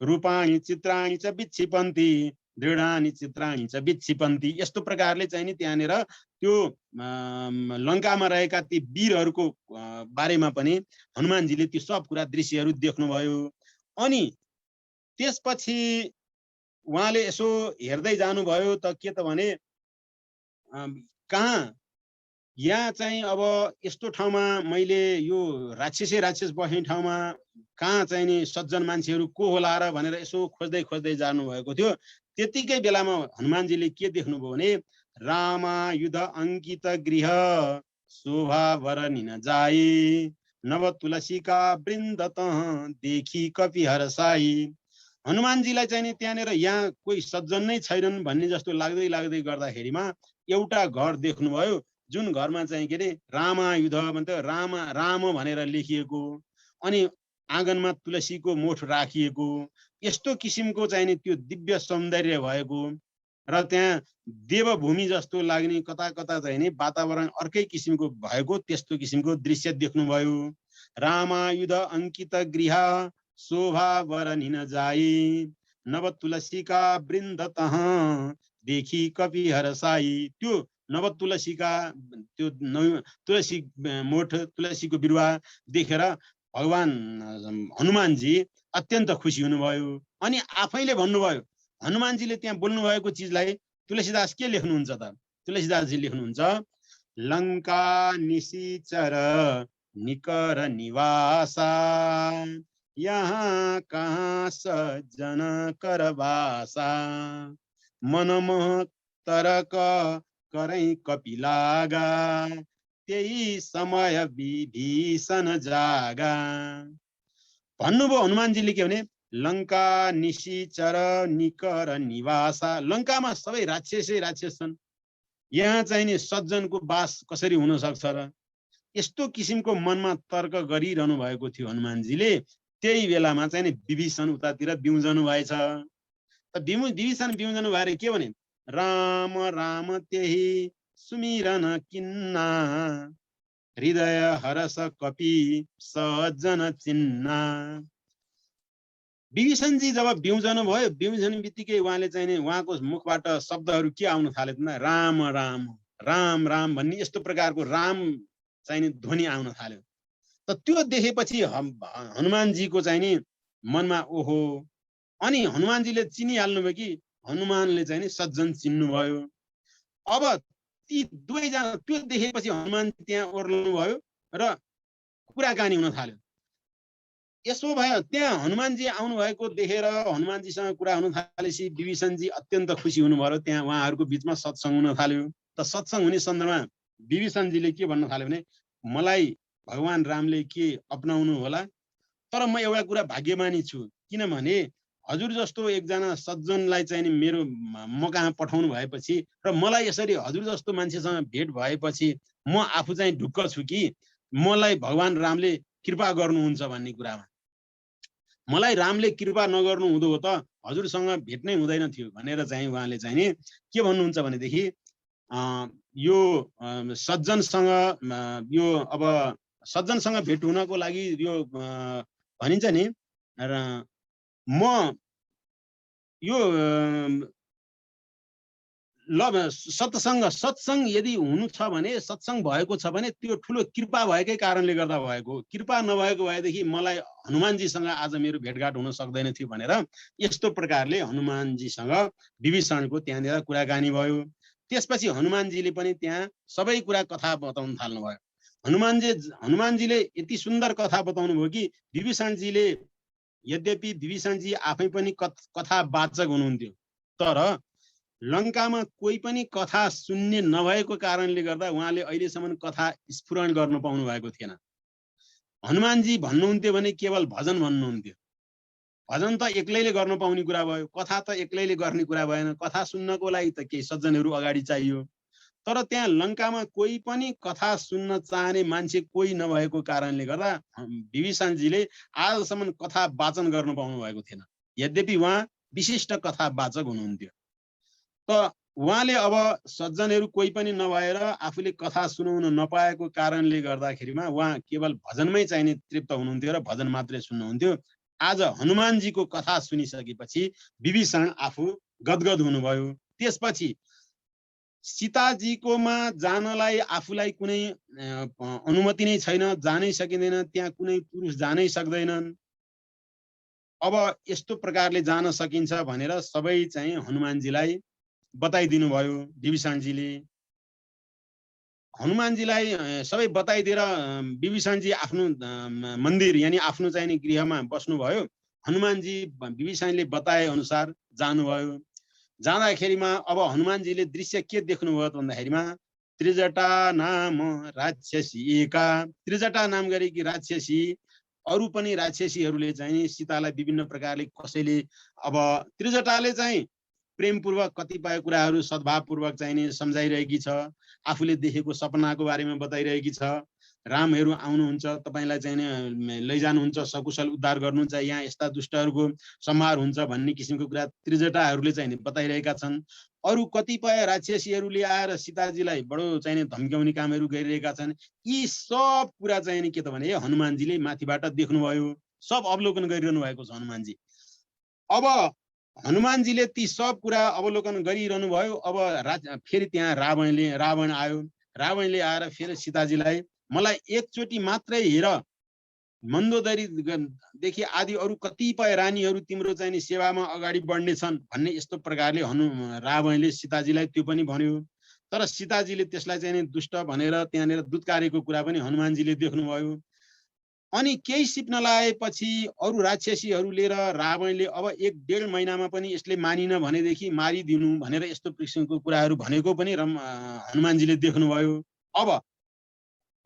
रूपाणि चित्राणि च विक्षिपन्ति दृढानि चित्राणि च विक्षिपन्ति। यस्तो प्रकारले चाहिँ त्यहाँनिर त्यो लङ्कामा रहेका ती वीरहरूको बारेमा पनि हनुमानजीले त्यो सब कुरा दृश्यहरू देख्नुभयो। अनि त्यसपछि उहाँले यसो हेर्दै जानुभयो त के त भने कहाँ यहाँ चाहिँ अब यस्तो ठाउँमा मैले यो राक्षस बस्ने ठाउँमा कहाँ चाहिँ नि सज्जन मान्छेहरू को होला र भनेर यसो खोज्दै खोज्दै जानुभएको थियो। त्यतिकै बेलामा हनुमानजीले के देख्नुभयो भने रामायुध अंकित गृह शोभा वरनिन जाई नव तुलसीका वृन्द तह देखी कपि हरसाई। हनुमानजीलाई चाहिँ त्यहाँनिर यहाँ कोही सज्जन नै छैनन् भन्ने जस्तो लाग्दै लाग्दै गर्दाखेरिमा एउटा घर देख्नुभयो, जुन घरमा चाहिँ के अरे रामायुध मतलब राम भनेर लेखिएको, अनि आँगनमा तुलसीको मोठ राखिएको, यस्तो किसिमको चाहिँ त्यो दिव्य सौन्दर्य भएको र त्यहाँ देवभूमि जस्तो लाग्ने कता कता चाहिँ नि वातावरण अर्कै किसिमको भएको त्यस्तो किसिमको दृश्य देख्नुभयो। रामायुध अंकित गृह शोभा वरनिन जाई नव तुलसीका वृन्द तह देखी कपि हरसाई। त्यो नव तुलसीका त्यो तुलसी मोठ तुलसीको बिरुवा देखेर भगवान हनुमानजी अत्यन्त खुसी हुनुभयो। अनि आफैले भन्नुभयो, हनुमानजीले त्यहाँ बोल्नु भएको चिजलाई तुलसीदास के लेख्नुहुन्छ त? तुलसीदासजी लेख्नुहुन्छ, लङ्का निशिचर निकर निवासा यहाँ कहाँ सज्जन करवासा मनमोह तरक करै कपिलागा त्यही समय विभीषण जागा। भन्नुभयो हनुमानजीले के भने लङ्का निशिचर निकर निवासा, लङ्कामा सबै राक्षसै राक्षस छन्, यहाँ चाहिँ नि सज्जनको वास कसरी हुन सक्छ र? यस्तो किसिमको मनमा तर्क गरिरहनु भएको थियो हनुमानजीले। त्यही बेलामा चाहिँ नि विभीषण उतातिर बिउजनु भएछ। विभीषण बिउजनु भएर के भने राम राम त्यही सुमिरन किन्ना हृदय हरस कपि सज्जन चिन्ना। विभीषणजी जब बिउजनु भयो, बिउजनु बित्तिकै उहाँले चाहिँ नि उहाँको मुखबाट शब्दहरू के आउन थाले त राम राम राम राम भन्ने यस्तो प्रकारको राम चाहिँ नि ध्वनि आउन थाल्यो। त त्यो देखेपछि हनुमानजीको चाहिँ नि मनमा ओहो, अनि हनुमानजीले चिनिहाल्नुभयो कि हनुमानले चाहिँ नि सज्जन चिन्नुभयो। अब ती दुवैजना त्यो देखेपछि हनुमान त्यहाँ ओर्लनु भयो र कुराकानी हुन थाल्यो। यसो भयो त्यहाँ हनुमानजी आउनु भएको देखेर हनुमानजीसँग कुरा हुन थालेपछि विभीषणजी अत्यन्त खुसी हुनुभयो। त्यहाँ उहाँहरूको बिचमा सत्संग हुन थाल्यो। त सत्संग हुने सन्दर्भमा विभीषणजीले के भन्न थाल्यो भने मलाई भगवान रामले के अपनाउनु होला, तर म एउटा कुरा भाग्यमानी छु, किनभने हजुर जस्तो एकजना सज्जनलाई चाहिँ नि मेरो म कहाँ पठाउनु भएपछि र मलाई यसरी हजुर जस्तो मान्छेसँग भेट भएपछि म आफू चाहिँ ढुक्क छु कि मलाई भगवान रामले कृपा गर्नुहुन्छ भन्ने कुरामा। मलाई रामले कृपा नगर्नु हुँदो हो त हजुरसँग भेट्नै हुँदैन थियो भनेर चाहिँ उहाँले चाहिँ नि के भन्नुहुन्छ भनेदेखि यो सज्जनसँग यो अब सज्जनसँग भेट हुनको लागि यो भनिन्छ नि र म यो सत्संग यदि हुनु छ भने सत्संग भएको छ भने त्यो ठुलो कृपा भएकै कारणले गर्दा भएको। कृपा नभएको भएदेखि मलाई हनुमानजीसँग आज मेरो भेटघाट हुन सक्दैन थियो भनेर यस्तो प्रकारले हनुमानजीसँग विभीषणको त्यहाँनिर कुराकानी भयो। त्यसपछि हनुमानजीले पनि त्यहाँ सबै कुरा कथा बताउन थाल्नुभयो। हनुमानजीले यति सुन्दर कथा बताउनु भयो कि विभीषणजीले यद्यपि विभीषणजी आफै पनि कथावाचक हुनुहुन्थ्यो, तर लङ्कामा कोही पनि कथा सुन्ने नभएको कारणले गर्दा उहाँले अहिलेसम्म कथा स्फुरण गर्न पाउनु भएको थिएन। हनुमानजी भन्नुहुन्थ्यो भने केवल भजन भन्नुहुन्थ्यो। भजन त एक्लैले गर्न पाउने कुरा भयो, कथा त एक्लैले गर्ने कुरा भएन। कथा सुन्नको लागि त केही सज्जनहरू अगाडि चाहियो। तर त्यहाँ लङ्कामा कोही पनि कथा सुन्न चाहने मान्छे कोही नभएको कारणले गर्दा विभीषणजीले आजसम्म कथा वाचन गर्न पाउनु भएको थिएन, यद्यपि उहाँ विशिष्ट कथा वाचक हुनुहुन्थ्यो। त उहाँले अब सज्जनहरू कोही पनि नभएर आफूले कथा सुनाउन नपाएको कारणले गर्दाखेरिमा उहाँ केवल भजनमै चाहिने तृप्त हुनुहुन्थ्यो र भजन मात्रै सुन्नुहुन्थ्यो। आज हनुमानजीको कथा सुनिसकेपछि विभीषण आफू गदगद हुनुभयो। त्यसपछि सीताजीकोमा जानलाई आफूलाई कुनै अनुमति नै छैन, जानै सकिँदैन, त्यहाँ कुनै पुरुष जानै सक्दैनन्। अब यस्तो प्रकारले जान सकिन्छ भनेर सबै चाहिँ हनुमानजीलाई बताइदिनु भयो। विभीषणजीले हनुमानजीलाई सबै बताइदिएर विभीषणजी आफ्नो मन्दिर यानी आफ्नो चाहिँ गृहमा बस्नुभयो। हनुमानजी विभीषणले बताए अनुसार जानुभयो। जाँदाखेरिमा अब हनुमानजीले दृश्य के देख्नुभयो भन्दाखेरिमा त्रिजटा नाम राक्षसी एका, त्रिजटा नाम गरेकी राक्षसी अरू पनि राक्षसीहरूले चाहिँ सीतालाई विभिन्न प्रकारले कसैले अब त्रिजटाले चाहिँ प्रेमपूर्वक कतिपय कुराहरू सद्भावपूर्वक चाहिँ नि सम्झाइरहेकी छ। आफूले देखेको सपनाको बारेमा बताइरहेकी छ। रामहरू आउनुहुन्छ, तपाईलाई चाहिँ लैजानुहुन्छ, सकुशल उद्धार गर्नुहुन्छ, यहाँ यस्ता दुष्टहरूको संहार हुन्छ भन्ने किसिमको कुरा त्रिजटाहरूले चाहिँ बताइरहेका छन्। अरू कतिपय राक्षसीहरूले आएर सीताजीलाई बडो चाहिँ धम्क्याउने कामहरू गरिरहेका छन्। यी सब कुरा चाहिँ नि के त भने हनुमानजीले माथिबाट देख्नुभयो, सब अवलोकन गरिरहनु भएको छ हनुमानजी। अब हनुमानजीले ती सब कुरा अवलोकन गरिरहनु भयो। अब फेरि त्यहाँ रावण आयो। रावणले आएर फेरि सीताजीलाई मलाई एकचोटि मात्रै हेर, मन्दोदरीदेखि आदि अरू कतिपय रानीहरू तिम्रो चाहिँ नि सेवामा अगाडि बढ्ने छन् भन्ने यस्तो प्रकारले रावणले सीताजीलाई त्यो पनि भन्यो। तर सीताजीले त्यसलाई चाहिँ दुष्ट भनेर त्यहाँनिर दुत्कारेको कुरा पनि हनुमानजीले देख्नुभयो। अनि केही सिप्न लागेपछि अरू राक्षसीहरूले र रावणले अब 1.5 महिनामा पनि यसले मानिन भनेदेखि मारिदिनु भनेर यस्तो किसिमको कुराहरू भनेको पनि हनुमानजीले देख्नुभयो। अब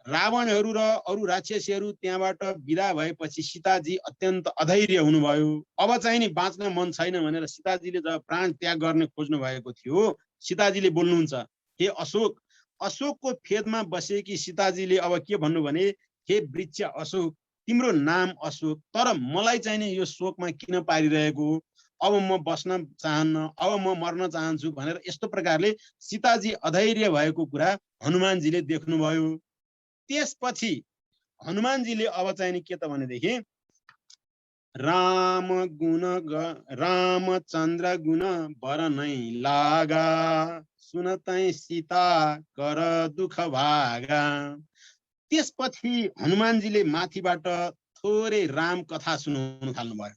रावणहरू र अरू राक्षसीहरू त्यहाँबाट बिदा भएपछि सीताजी अत्यन्त अधैर्य हुनुभयो। अब चाहिँ नि बाँच्न मन छैन भनेर सीताजीले जब प्राण त्याग गर्ने खोज्नु भएको थियो, सीताजीले बोल्नुहुन्छ, हे अशोक, अशोकको फेदमा बसेकी सीताजीले अब के भन्नु भने, हे वृक्ष अशोक, तिम्रो नाम अशोक, तर मलाई चाहिँ नि यो शोकमा किन पारिरहेको? अब म बस्न चाहन्न, अब म मर्न चाहन्छु भनेर यस्तो प्रकारले सीताजी अधैर्य भएको कुरा हनुमानजीले देख्नुभयो। त्यसपछि हनुमानजीले अब चाहिँ नि के त भनेदेखि रामचन्द्र गुण बरनै लागा सुनतै सीता कर दुख भागा। त्यसपछि हनुमानजीले माथिबाट थोरै राम कथा सुनाउन थाल्नुभयो।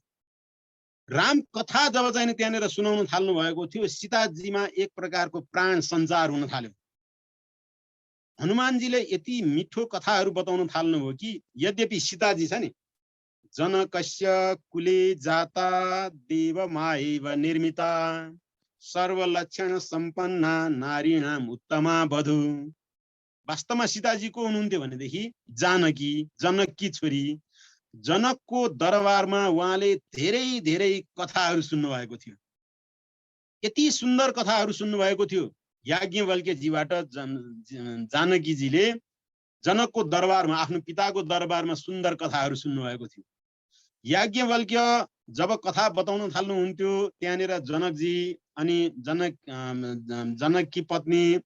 राम कथा जब चाहिँ त्यहाँनिर सुनाउन थाल्नु भएको थियो, सीताजीमा एक प्रकारको प्राण सञ्चार हुन थाल्यो। हनुमानजीले यति मिठो कथाहरू बताउन थाल्नुभयो कि यद्यपि सीताजी छ नि जनकस्य कुले जाता देवमाएव निर्मिता सर्वलक्षण सम्पन्ना नारीणाम उत्तमा वधू। वास्तवमा सीताजी को हुनुहुन्थ्यो भनेदेखि जानकी, जनककी छोरी। जनकको दरबारमा उहाँले धेरै धेरै कथाहरू सुन्नु भएको थियो। यति सुन्दर कथाहरू सुन्नु भएको थियो। याज्ञवल्क्यजीबाट जानकीजीले जनकको दरबारमा, आफ्नो पिताको दरबारमा सुन्दर कथाहरू सुन्नु भएको थियो। याज्ञवल्क्य जब कथा बताउन थाल्नुहुन्थ्यो, त्यहाँनिर जनकजी अनि जनककी पत्नी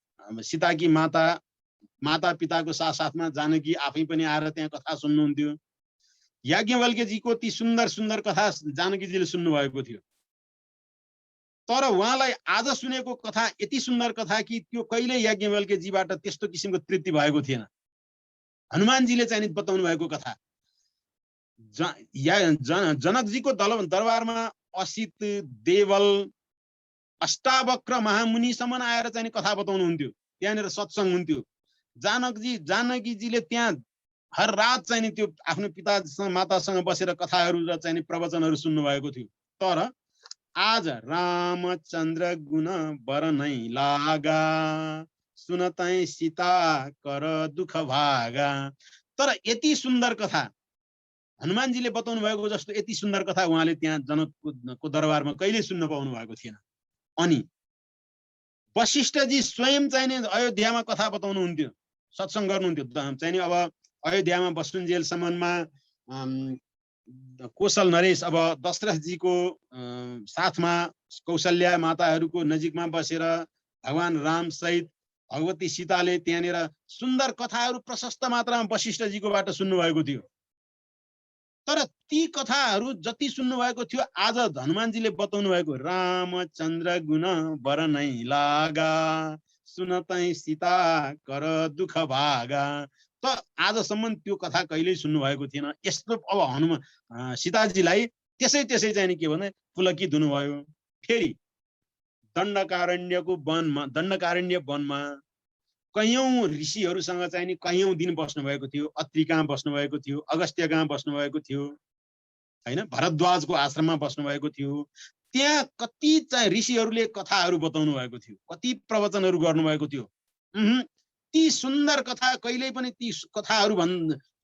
सीताकी माता पिताको साथमा जानकी आफै पनि आएर त्यहाँ कथा सुन्नुहुन्थ्यो। याज्ञवल्क्यजीको ती सुन्दर सुन्दर कथा जानकीजीले सुन्नु भएको थियो। तर उहाँलाई आज सुनेको कथा यति सुन्दर कथा कि त्यो कहिले याज्ञवल्क्यजीबाट त्यस्तो किसिमको तृप्ति भएको थिएन। हनुमानजीले चाहिँ बताउनु भएको कथा जनकजीको दरबारमा असित, देवल, अष्टावक्र महामुनिसम्म आएर चाहिँ कथा बताउनुहुन्थ्यो। त्यहाँनिर सत्सङ्ग हुन्थ्यो। जानकीजीले त्यहाँ हर रात चाहिँ त्यो आफ्नो पितासँग मातासँग बसेर कथाहरू र चाहिँ प्रवचनहरू सुन्नु भएको थियो। तर आज रामचन्द्र गुण बरनै लागा सुनतै सीता कर दुख भागा। तर यति सुन्दर कथा हनुमानजीले बताउनु भएको जस्तो यति सुन्दर कथा उहाँले त्यहाँ जनकको दरबारमा कहिले सुन्न पाउनु भएको थिएन। अनि वशिष्ठजी स्वयं चाहिँ अयोध्यामा कथा बताउनुहुन्थ्यो, सत्सङ्ग गर्नुहुन्थ्यो। चाहिँ अब अयोध्यामा बसुन्जेलसम्ममा कौशल नरेश अब दशरथजीको साथमा कौशल्या माताहरूको नजिकमा बसेर भगवान राम सहित भगवती सीताले त्यहाँनिर सुन्दर कथाहरू प्रशस्त मात्रामा वशिष्ठजीकोबाट सुन्नुभएको थियो। तर ती कथाहरू जति सुन्नुभएको थियो, आज हनुमानजीले बताउनु भएको रामचन्द्र गुण बरनै लागा सुनतै सीता कर दुख भागा, त आजसम्म त्यो कथा कहिल्यै सुन्नु भएको थिएन। यस्तो अब सीताजीलाई त्यसै चाहिँ के भने पुलकित हुनुभयो। फेरि दण्डकारण्य वनमा कैयौं ऋषिहरूसँग चाहिँ नि कैयौं दिन बस्नु भएको थियो। अत्रि कहाँ बस्नु भएको थियो, अगस्त्य कहाँ बस्नु भएको थियो, हैन, भरद्वाजको आश्रममा बस्नु भएको थियो। त्यहाँ कति चाहिँ ऋषिहरूले कथाहरू बताउनु भएको थियो, कति प्रवचनहरू गर्नुभएको थियो। ती सुन्दर कथा कहिल्यै पनि ती कथाहरू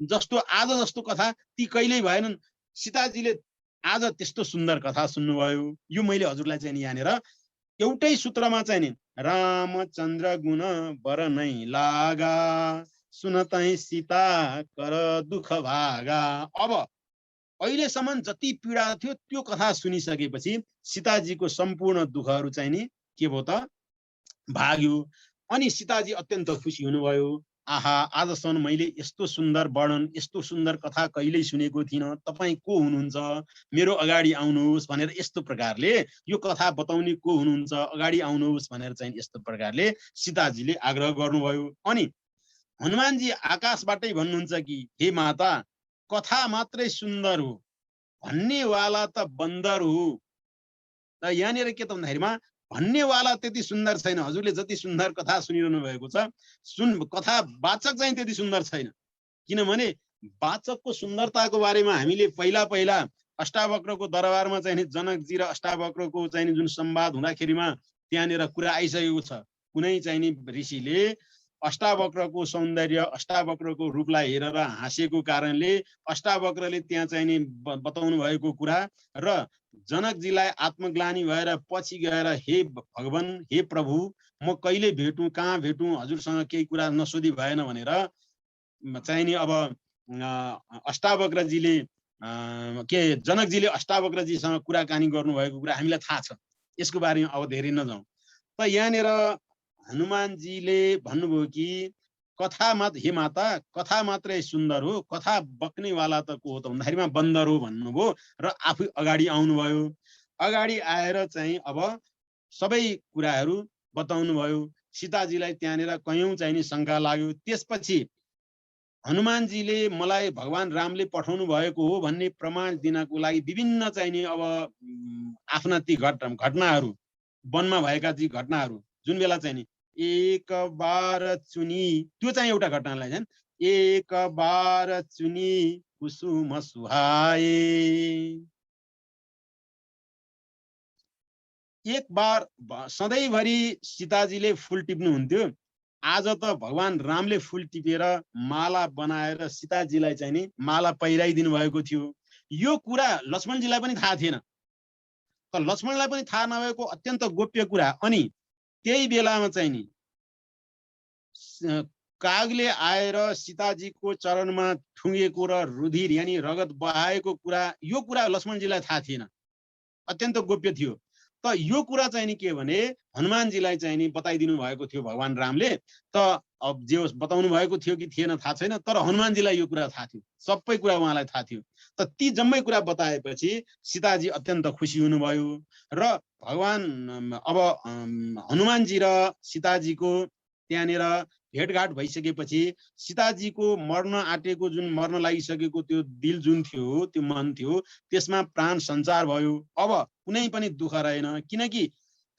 जस्तो आज जस्तो कथा ती कहिल्यै भएनन्। सीताजीले आज त्यस्तो सुन्दर कथा सुन्नुभयो। यो मैले हजुरलाई चाहिँ यहाँनिर एउटै सूत्रमा चाहिँ नि रामचन्द्र गुण बरनै लागा सुनतै सीता कर दुख भागा। अब अहिलेसम्म जति पीडा थियो त्यो कथा सुनिसकेपछि सीताजीको सम्पूर्ण दुःखहरू चाहिँ नि के भयो त भाग्यो। अनि सीताजी अत्यन्त खुसी हुनुभयो। आहा, आजसम्म मैले यस्तो सुन्दर वर्णन, यस्तो सुन्दर कथा कहिल्यै सुनेको थिइनँ। तपाईँ को हुनुहुन्छ, मेरो अगाडि आउनुहोस् भनेर यस्तो प्रकारले यो कथा बताउने को हुनुहुन्छ, अगाडि आउनुहोस् भनेर चाहिँ यस्तो प्रकारले सीताजीले आग्रह गर्नुभयो। अनि हनुमानजी आकाशबाटै भन्नुहुन्छ कि हे माता, कथा मात्रै सुन्दर हो, भन्नेवाला त बन्दर हो। त यहाँनिर के त भन्दाखेरिमा भन्नेवाला त्यति सुन्दर छैन। हजुरले जति सुन्दर कथा सुनिरहनु भएको छ, कथा वाचक चाहिँ त्यति सुन्दर छैन। किनभने वाचकको सुन्दरताको बारेमा हामीले पहिला अष्टावक्रको दरबारमा चाहिँ जनकजी र अष्टावक्रको चाहिँ जुन संवाद हुँदाखेरिमा त्यहाँनिर कुरा आइसकेको छ। कुनै चाहिँ नि ऋषिले अष्टावक्रको सौन्दर्य, अष्टावक्रको रूपलाई हेरेर हाँसेको कारणले अष्टावक्रले त्यहाँ चाहिँ नि बताउनु भएको कुरा र जनकजीलाई आत्मग्लानी भएर पछि गएर हे भगवान, हे प्रभु, म कहिले भेटुँ, कहाँ भेटुँ, हजुरसँग केही कुरा नसोधी भएन भनेर चाहिँ नि अब अष्टावक्रजीले के जनकजीले अष्टावक्रजीसँग कुराकानी गर्नुभएको कुरा हामीलाई थाहा छ, यसको बारेमा अब धेरै नजाउँ। त यहाँनिर हनुमानजीले भन्नुभयो कि कथा मात्र, हे माता कथा मात्रै सुन्दर हो, कथा बक्नेवाला त को हो त भन्दाखेरिमा बन्दर हो भन्नुभयो र आफै अगाडि आउनुभयो। अगाडि आएर चाहिँ अब सबै कुराहरू बताउनु भयो। सीताजीलाई त्यहाँनिर कयौं चाहिँ नि शङ्का लाग्यो। त्यसपछि हनुमानजीले मलाई भगवान रामले पठाउनु भएको हो भन्ने प्रमाण दिनको लागि विभिन्न चाहिँ नि अब आफ्ना ती घटनाहरू, वनमा भएका ती घटनाहरू, जुन बेला चाहिँ नि एक बार चुनी, त्यो चाहिँ एउटा घटनालाई चाहिँ एक बार चुनी कुसुम सुहाए, एक बार सधैँभरि सीताजीले फुल टिप्नुहुन्थ्यो, आज त भगवान रामले फुल टिपेर माला बनाएर सीताजीलाई चाहिँ नि माला पहिराइदिनु भएको थियो। यो कुरा लक्ष्मणजीलाई पनि थाहा थिएन। त लक्ष्मणलाई पनि थाहा नभएको अत्यन्त गोप्य कुरा। अनि त्यही बेलामा चाहिँ नि कागले आएर सीताजीको चरणमा ठुङ्गेको र रुधिर यानी रगत बहाएको कुरा, यो कुरा लक्ष्मणजीलाई थाहा थिएन, अत्यन्त गोप्य थियो। त यो कुरा चाहिँ नि के भने हनुमानजीलाई चाहिँ नि बताइदिनु भएको थियो भगवान रामले। त अब जे होस् बताउनु भएको थियो कि थिएन थाहा छैन, तर हनुमानजीलाई यो कुरा थाहा थियो, सबै कुरा उहाँलाई थाहा थियो। त ती जम्मै कुरा बताएपछि सीताजी अत्यन्त खुसी हुनुभयो र भगवान अब हनुमानजी र सीताजीको त्यहाँनिर भेटघाट भइसकेपछि सीताजीको मर्न आँटेको, जुन मर्न लागिसकेको त्यो दिल जुन थियो, त्यो मन थियो, त्यसमा प्राण सञ्चार भयो। अब कुनै पनि दुःख रहेन, किनकि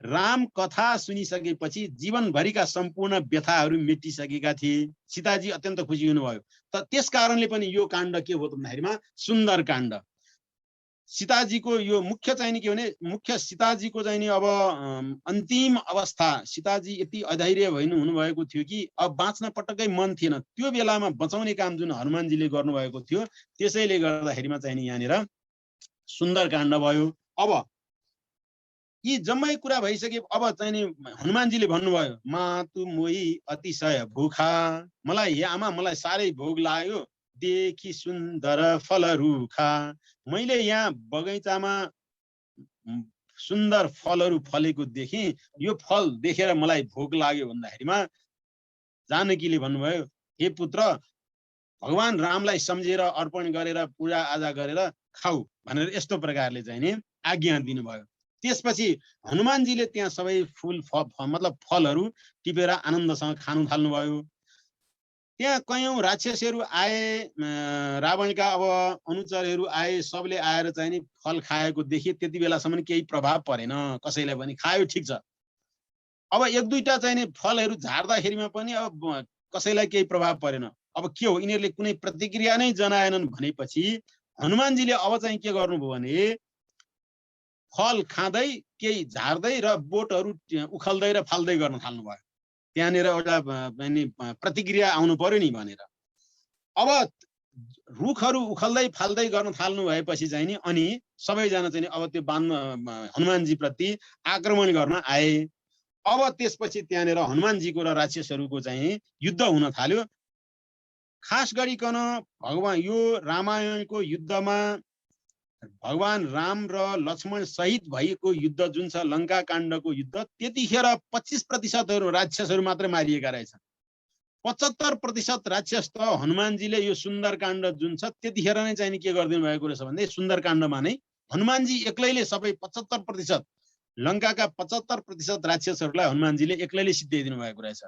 राम कथा सुनिसकेपछि जीवनभरिका सम्पूर्ण व्यथाहरू मेटिसकेका थिए। सीताजी अत्यन्त खुसी हुनुभयो। त त्यस कारणले पनि यो काण्ड के हो त भन्दाखेरिमा सुन्दर काण्ड। सीताजीको यो मुख्य चाहिँ नि के भने, मुख्य सीताजीको चाहिँ नि अब अन्तिम अवस्था, सीताजी यति अधैर्य हुनुभएको थियो कि अब बाँच्न पटक्कै मन थिएन। त्यो बेलामा बचाउने काम जुन हनुमानजीले गर्नुभएको थियो, त्यसैले गर्दाखेरिमा चाहिँ नि यहाँनिर सुन्दर काण्ड भयो। अब यी जम्मै कुरा भइसके अब चाहिँ नि हनुमानजीले भन्नुभयो, मातु मोही अतिशय भूखा, मलाई हे आमा मलाई साह्रै भोग लाग्यो, देखि सुन्दर फल रुखा, मैले यहाँ बगैँचामा सुन्दर फलहरू फलेको देखेँ, यो फल देखेर मलाई भोग लाग्यो भन्दाखेरिमा जानकीले भन्नुभयो, हे पुत्र भगवान रामलाई सम्झेर अर्पण गरेर पूजा आजा गरेर खाऊ भनेर यस्तो प्रकारले चाहिँ नि आज्ञा दिनुभयो। त्यसपछि हनुमानजीले त्यहाँ सबै फुल मतलब फलहरू टिपेर आनन्दसँग खानु थाल्नुभयो। त्यहाँ कयौं राक्षसहरू आए, रावणका अब अनुचरहरू आए, सबले आएर चाहिँ नि फल खाएको देखे। त्यति बेलासम्म केही प्रभाव परेन कसैलाई पनि, खायो ठिक छ। अब एक दुईटा चाहिँ नि फलहरू झार्दाखेरिमा पनि अब कसैलाई केही प्रभाव परेन। अब के हो, यिनीहरूले कुनै प्रतिक्रिया नै जनाएनन् भनेपछि हनुमानजीले अब चाहिँ के गर्नुभयो भने फल खाँदै, केही झार्दै र बोटहरू उखल्दै र फाल्दै गर्न थाल्नुभयो। त्यहाँनिर एउटा प्रतिक्रिया आउनु पर्यो नि भनेर। अब रुखहरू उखल्दै फाल्दै गर्न थाल्नु भएपछि चाहिँ नि अनि सबैजना चाहिँ अब त्यो हनुमानजी प्रति आक्रमण गर्न आए। अब त्यसपछि त्यहाँनिर हनुमानजीको र राक्षसहरूको चाहिँ युद्ध हुन थाल्यो। खास गरिकन भगवान यो रामायणको युद्धमा भगवान राम र लक्ष्मण सहित भएको युद्ध जुन छ लङ्का काण्डको युद्ध, त्यतिखेर 25% राक्षसहरू मात्रै मारिएका रहेछन्। 75% राक्षस त हनुमानजीले यो सुन्दर काण्ड जुन छ त्यतिखेर नै चाहिँ के गरिदिनु भएको रहेछ भन्दै सुन्दर काण्डमा नै हनुमानजी एक्लैले सबै 75% लङ्काका 75% राक्षसहरूलाई हनुमानजीले एक्लैले सिद्ध्याइदिनु भएको रहेछ।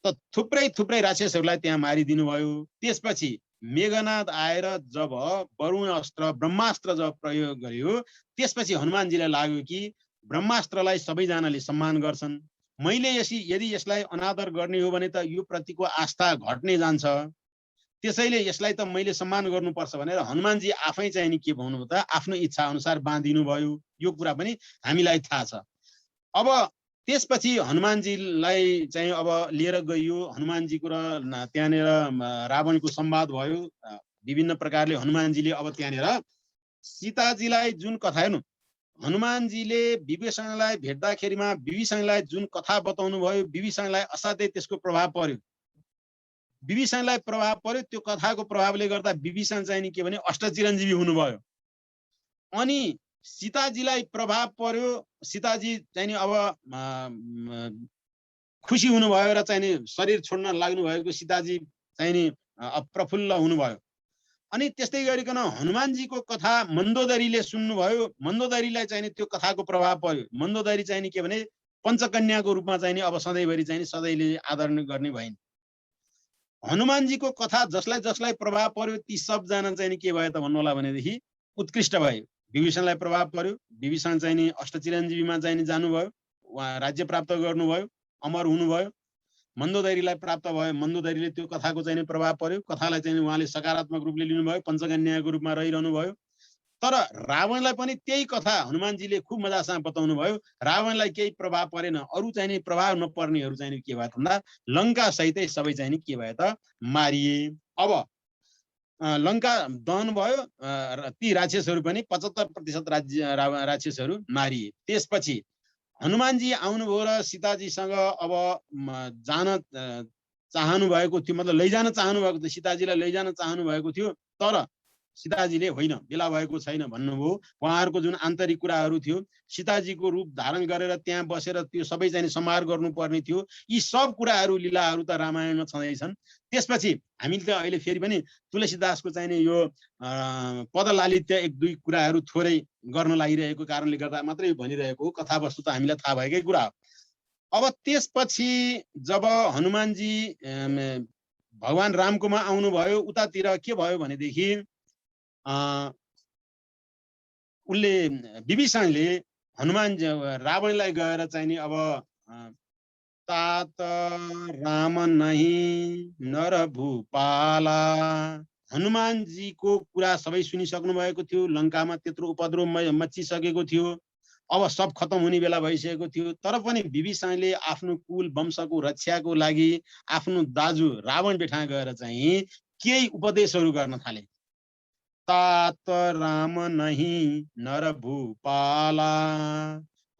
त थुप्रै राक्षसहरूलाई त्यहाँ मारिदिनु भयो। त्यसपछि मेघनाद आएर जब वरुण अस्त्र ब्रह्मास्त्र जब प्रयोग गर्यो, त्यसपछि हनुमानजीलाई लाग्यो कि ब्रह्मास्त्रलाई सबैजनाले सम्मान गर्छन्, मैले यदि यसलाई अनादर गर्ने हो भने त यो प्रतिको आस्था घट्ने जान्छ, त्यसैले यसलाई त मैले सम्मान गर्नुपर्छ भनेर हनुमानजी आफै चाहिँ नि के भन्नुभयो त आफ्नो इच्छा अनुसार बाँधिनु भयो। यो कुरा पनि हामीलाई थाहा छ। अब त्यसपछि हनुमानजीलाई चाहिँ अब लिएर गइयो। हनुमानजीको र त्यहाँनिर रावणको संवाद भयो। विभिन्न प्रकारले हनुमानजीले अब त्यहाँनिर सीताजीलाई जुन कथा हेर्नु, हनुमानजीले विभीषणलाई भेट्दाखेरिमा विभीषणलाई जुन कथा बताउनु भयो, विभीषणलाई असाध्यै त्यसको प्रभाव पर्यो। विभीषणलाई प्रभाव पर्यो, त्यो कथाको प्रभावले गर्दा विभीषण चाहिँ नि के भने अष्टचिरञ्जीवी हुनुभयो। अनि सीताजीलाई प्रभाव पर्यो, सीताजी चाहिँ नि अब खुसी हुनुभयो र चाहिँ नि शरीर छोड्न लाग्नु भएको सीताजी चाहिँ नि प्रफुल्ल हुनुभयो। अनि त्यस्तै गरिकन हनुमानजीको कथा मन्दोदरीले सुन्नुभयो, मन्दोदरीलाई चाहिँ नि त्यो कथाको प्रभाव पर्यो। मन्दोदरी चाहिँ नि के भने पञ्चकन्याको रूपमा चाहिँ नि अब सधैँभरि चाहिँ नि सधैँले आदरण गर्ने भइन्। हनुमानजीको कथा जसलाई जसलाई प्रभाव पर्यो ती सबजना चाहिँ नि के भयो त भन्नु होला भनेदेखि उत्कृष्ट भयो। विभीषणलाई प्रभाव पर्यो, विभीषण चाहिँ नि अष्टचिरञ्जीवीमा चाहिँ नि जानुभयो, उहाँ राज्य प्राप्त गर्नुभयो, अमर हुनुभयो। मन्दोदरीलाई प्राप्त भयो, मन्दोदरीले त्यो कथाको चाहिँ प्रभाव पर्यो, कथालाई चाहिँ उहाँले सकारात्मक रूपले लिनुभयो, पञ्चकन्याको रूपमा रहिरहनु भयो। तर रावणलाई पनि त्यही कथा हनुमानजीले खुब मजासँग बताउनु भयो। रावणलाई केही प्रभाव परेन, अरू चाहिँ नि प्रभाव नपर्नेहरू चाहिँ के भयो भन्दा लङ्का सहितै सबै चाहिँ नि के भयो त मारिए। अब लङ्का दहन भयो, ती राक्षसहरू पनि 75% राक्षसहरू मारिए। त्यसपछि हनुमानजी आउनुभयो र सीताजीसँग अब जान चाहनु भएको थियो, मतलब लैजान चाहनु भएको थियो, सीताजीलाई लैजान चाहनु भएको थियो। तर सीताजीले होइन, बेला भएको छैन भन्नुभयो। उहाँहरूको जुन आन्तरिक कुराहरू थियो, सीताजीको रूप धारण गरेर त्यहाँ बसेर त्यो सबै चाहिँ सम्हार गर्नुपर्ने थियो, यी सब कुराहरू लीलाहरू त रामायणमा छँदैछन्। त्यसपछि हामीले त अहिले फेरि पनि तुलसीदासको चाहिँ नि यो पदलालित्य एक दुई कुराहरू थोरै गर्न लागिरहेको कारणले गर्दा मात्रै भनिरहेको हो, कथावस्तु त हामीलाई थाहा भएकै कुरा हो। अब त्यसपछि जब हनुमानजी भगवान रामकोमा आउनुभयो, उतातिर के भयो भनेदेखि उनले विभीषणले हनुमान रावणलाई गएर चाहिँ नि अब तात राम नहीं नर भूपाला, हनुमानजीको कुरा सबै सुनिसक्नु भएको थियो। लङ्कामा त्यत्रो उपद्रव मचिसकेको थियो, अब सब खतम हुने बेला भइसकेको थियो। तर पनि विभीषणले आफ्नो कुल वंशको रक्षाको लागि आफ्नो दाजु रावण बेठा गएर चाहिँ केही उपदेशहरू गर्न थाले। तात राम नहीं नर भूपाला,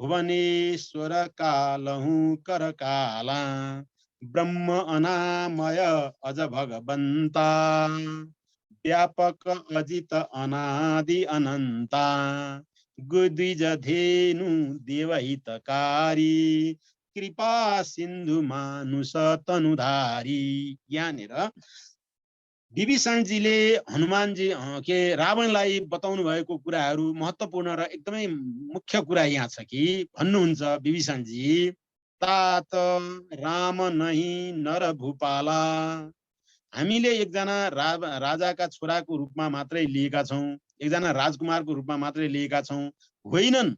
भुवनेश्वर कालहु कर काला, ब्रह्म अनामय अज भगवंता, व्यापक अजित अनादि अनंता, गुद्विज धेनु देवहितकारी, कृपा सिन्धु मानुष तनुधारी। यहाँनिर विभीषणजीले हनुमानजी के रावणलाई बताउनु भएको कुराहरू महत्त्वपूर्ण र एकदमै मुख्य कुरा यहाँ छ कि भन्नुहुन्छ विभीषणजी, तात राम नहीं नर भूपाला, हामीले एकजना राजाका छोराको रूपमा मात्रै लिएका छौं, एकजना राजकुमारको रूपमा मात्रै लिएका छौं, होइनन्।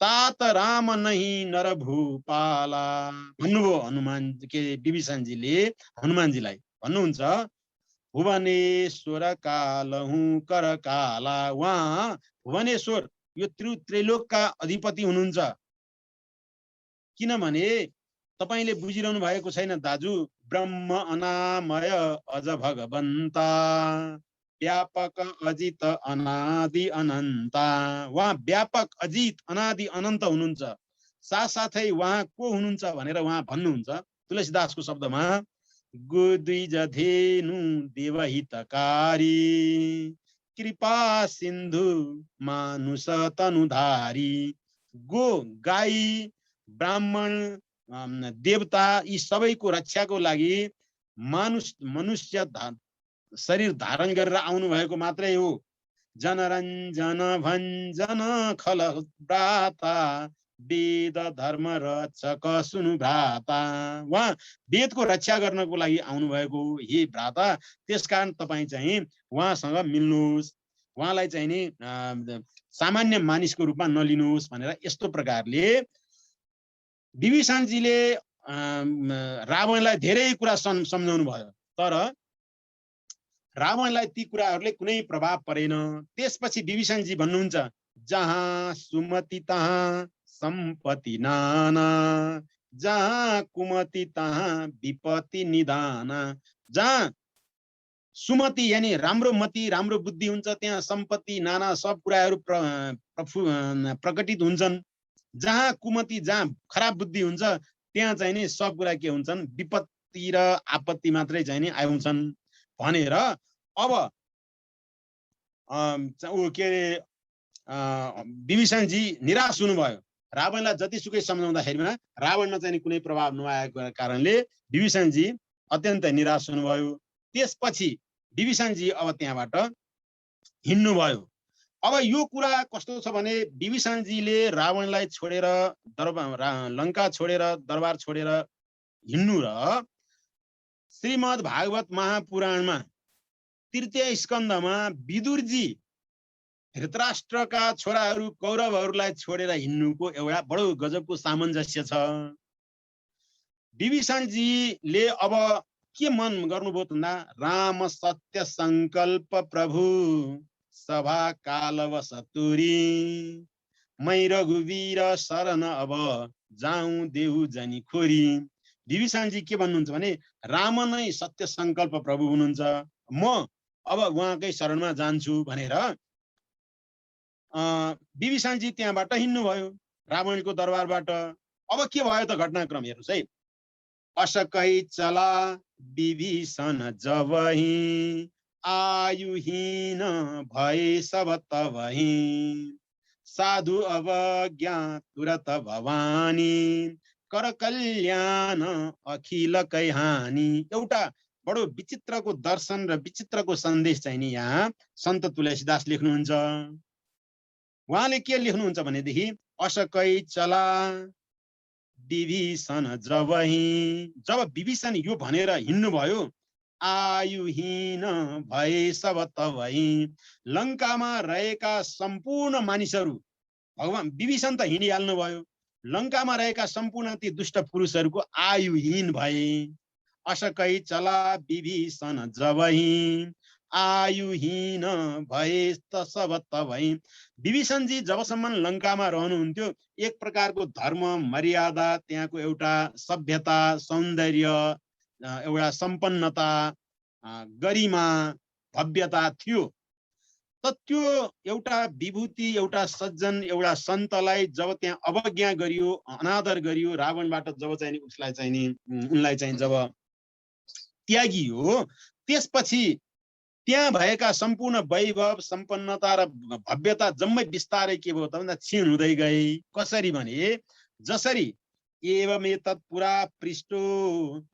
तात राम नहीं नर भूपाला भन्नुभयो हनुमान के विभीषणजीले हनुमानजीलाई भन्नुहुन्छ। भुवनेश्वर कालहु कर काला, उहाँ भुवनेश्वर यो त्रैलोकका अधिपति हुनुहुन्छ। किनभने तपाईले बुझिरहनु भएको छैन दाजु, ब्रह्म अनामय अज भगवन्ता, व्यापक अजित अनादि अनन्ता, उहाँ व्यापक अजित अनादि अनन्त हुनुहुन्छ। साथसाथै उहाँ को हुनुहुन्छ भनेर उहाँ भन्नुहुन्छ तुलसीदासको शब्दमा, गुद्विज धेनु देवहितकारी, कृपा सिन्धु मानुष तनुधारी। गो गाई ब्राह्मण देवता यी सबैको रक्षाको लागि मनुष्य शरीर धारण गरेर आउनु भएको मात्रै हो। जनरञ्जन भञ्जन खल व्राता, वेद धर्म रक्षक सुनु भ्राता, उहाँ वेदको रक्षा गर्नको लागि आउनु भएको हे भ्राता, त्यसकारण तपाईँ चाहिँ उहाँसँग मिल्नुहोस्, उहाँलाई चाहिँ नि सामान्य मानिसको रूपमा नलिनुहोस् भनेर यस्तो प्रकारले विभीषणजीले रावणलाई धेरै कुरा सम्झाउनु भयो। तर रावणलाई ती कुराहरूले कुनै प्रभाव परेन। त्यसपछि विभीषणजी भन्नुहुन्छ, जहाँ सुमति तहाँ सम्पत्ति नाना, जहाँ कुमति तहाँ विपत्ति निदाना। जहाँ सुमति यानी राम्रो मति राम्रो बुद्धि हुन्छ त्यहाँ सम्पत्ति नाना सब कुराहरू प्रकटित हुन्छन्। जहाँ कुमति जहाँ खराब बुद्धि हुन्छ त्यहाँ चाहिँ नि सब कुरा के हुन्छन्, विपत्ति र आपत्ति मात्रै चाहिँ नि आउँछन् भनेर अब के अरे विभीषणजी निराश हुनुभयो। रावणलाई जतिसुकै सम्झाउँदाखेरिमा रावणमा चाहिँ कुनै प्रभाव नआएको कारणले विभीषणजी अत्यन्तै निराश हुनुभयो। त्यसपछि विभीषणजी अब त्यहाँबाट हिँड्नुभयो। अब यो कुरा कस्तो छ भने विभीषणजीले रावणलाई छोडेर लङ्का छोडेर दरबार छोडेर हिँड्नु र श्रीमद् भागवत महापुराणमा तृतीय स्कन्धमा विदुरजी धृतराष्ट्रका छोराहरू कौरवहरूलाई छोडेर हिँड्नुको एउटा बडो गजबको सामञ्जस्य छ। विभीषणजीले अब के मन गर्नुभयो भन्दा राम सत्य संकल्प प्रभु सभा कालवश तुरी मै रघुवीर शरण अब जाउँ देहु जनी खोरी। विभीषणजी के भन्नुहुन्छ भने राम नै सत्य संकल्प प्रभु हुनुहुन्छ, म अब उहाँकै शरणमा जान्छु भनेर विभीषणजी त्यहाँबाट हिँड्नुभयो रावणको दरबारबाट। अब के भयो त घटनाक्रम हेर्नुहोस् है। असकै चला विभीषण जबहि आयुहीन भए सब तबहि साधु अवज्ञा तुरत भवानी कर कल्याण अखिल कैहानी। एउटा बडो विचित्रको दर्शन र विचित्रको सन्देश चाहिँ नि यहाँ सन्त तुलसीदास लेख्नुहुन्छ। उहाँले के लेख्नुहुन्छ भनेदेखि असकै चला विभीषण जबहि, जब विभीषण यो भनेर हिँड्नुभयो आयुहीन भए सब तबहि, लङ्कामा रहेका सम्पूर्ण मानिसहरू, भगवान विभीषण त हिँडिहाल्नु भयो, लङ्कामा रहेका सम्पूर्ण ती दुष्ट पुरुषहरूको आयुहीन भए। असकै चला विभीषण जबहि आयुहीन भए सब तबहि। विभीषणजी जबसम्म लङ्कामा रहनुहुन्थ्यो एक प्रकारको धर्म मर्यादा, त्यहाँको एउटा सभ्यता सौन्दर्य, एउटा सम्पन्नता, गरिमा भव्यता थियो। त त्यो एउटा विभूति, एउटा सज्जन, एउटा सन्तलाई जब त्यहाँ अवज्ञा गरियो, अनादर गरियो रावणबाट, जब चाहिँ उसलाई चाहिँ नि उनलाई चाहिँ जब त्यागियो, त्यसपछि त्यहाँ भएका सम्पूर्ण वैभव सम्पन्नता र भव्यता जम्मै बिस्तारै के भयो त भन्दा क्षीण हुँदै गए। कसरी भने जसरी एवमेतत् पुरा पृष्ठो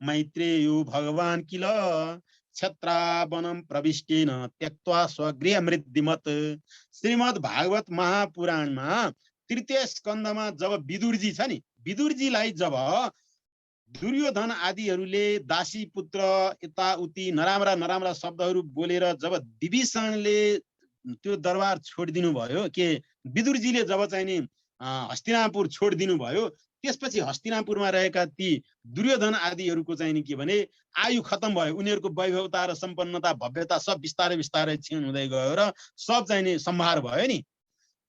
मैत्रेयो भगवान किल क्षत्रावनं प्रविष्टेन त्यक्त्वा स्वगृह मृद्धिमत। श्रीमद् भागवत महापुराणमा तृतीय स्कन्धमा जब विदुरजी छ नि, विदुरजीलाई जब दुर्योधन आदिहरूले दासी पुत्र यताउति नराम्रा नराम्रा शब्दहरू बोलेर जब विभीषणले त्यो दरबार छोडिदिनु भयो, के विदुरजीले जब चाहिँ नि हस्तिनापुर छोडिदिनु भयो, त्यसपछि हस्तिनापुरमा रहेका ती दुर्योधन आदिहरूको चाहिँ नि के भने आयु खत्म भयो, उनीहरूको वैभवता र सम्पन्नता भव्यता सब बिस्तारै बिस्तारै क्षीण हुँदै गयो र सब चाहिँ नि सम्हार भयो नि।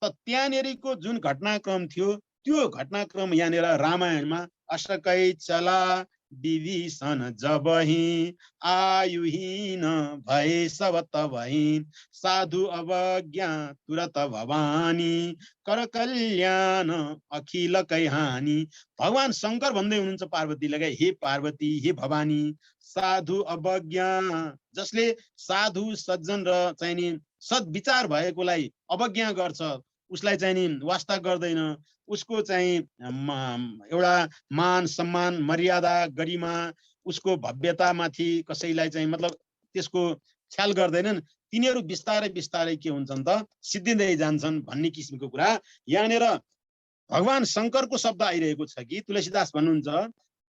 त त्यहाँनेरिको जुन घटनाक्रम थियो त्यो घटनाक्रम यहाँनिर रामायणमा असकै चला विभीषण जबहि आयुहीन भए सब तबहि साधु अवज्ञा तुरत भवानी कर कल्याण अखिल कैहानी। भगवान शङ्कर भन्दै हुनुहुन्छ पार्वतीलाई, हे पार्वती, हे भवानी, साधु अवज्ञा, जसले साधु सज्जन र चाहिँ नि सद्विचार भएकोलाई अवज्ञा गर्छ, उसलाई चाहिँ नि वास्ता गर्दैन, उसको चाहिँ एउटा मान सम्मान मर्यादा गरिमा उसको भव्यतामाथि कसैलाई चाहिँ मतलब त्यसको ख्याल गर्दैनन्, तिनीहरू बिस्तारै बिस्तारै के हुन्छन् त सिद्धिँदै जान्छन् भन्ने किसिमको कुरा यहाँनिर भगवान शङ्करको शब्द आइरहेको छ कि तुलसीदास भन्नुहुन्छ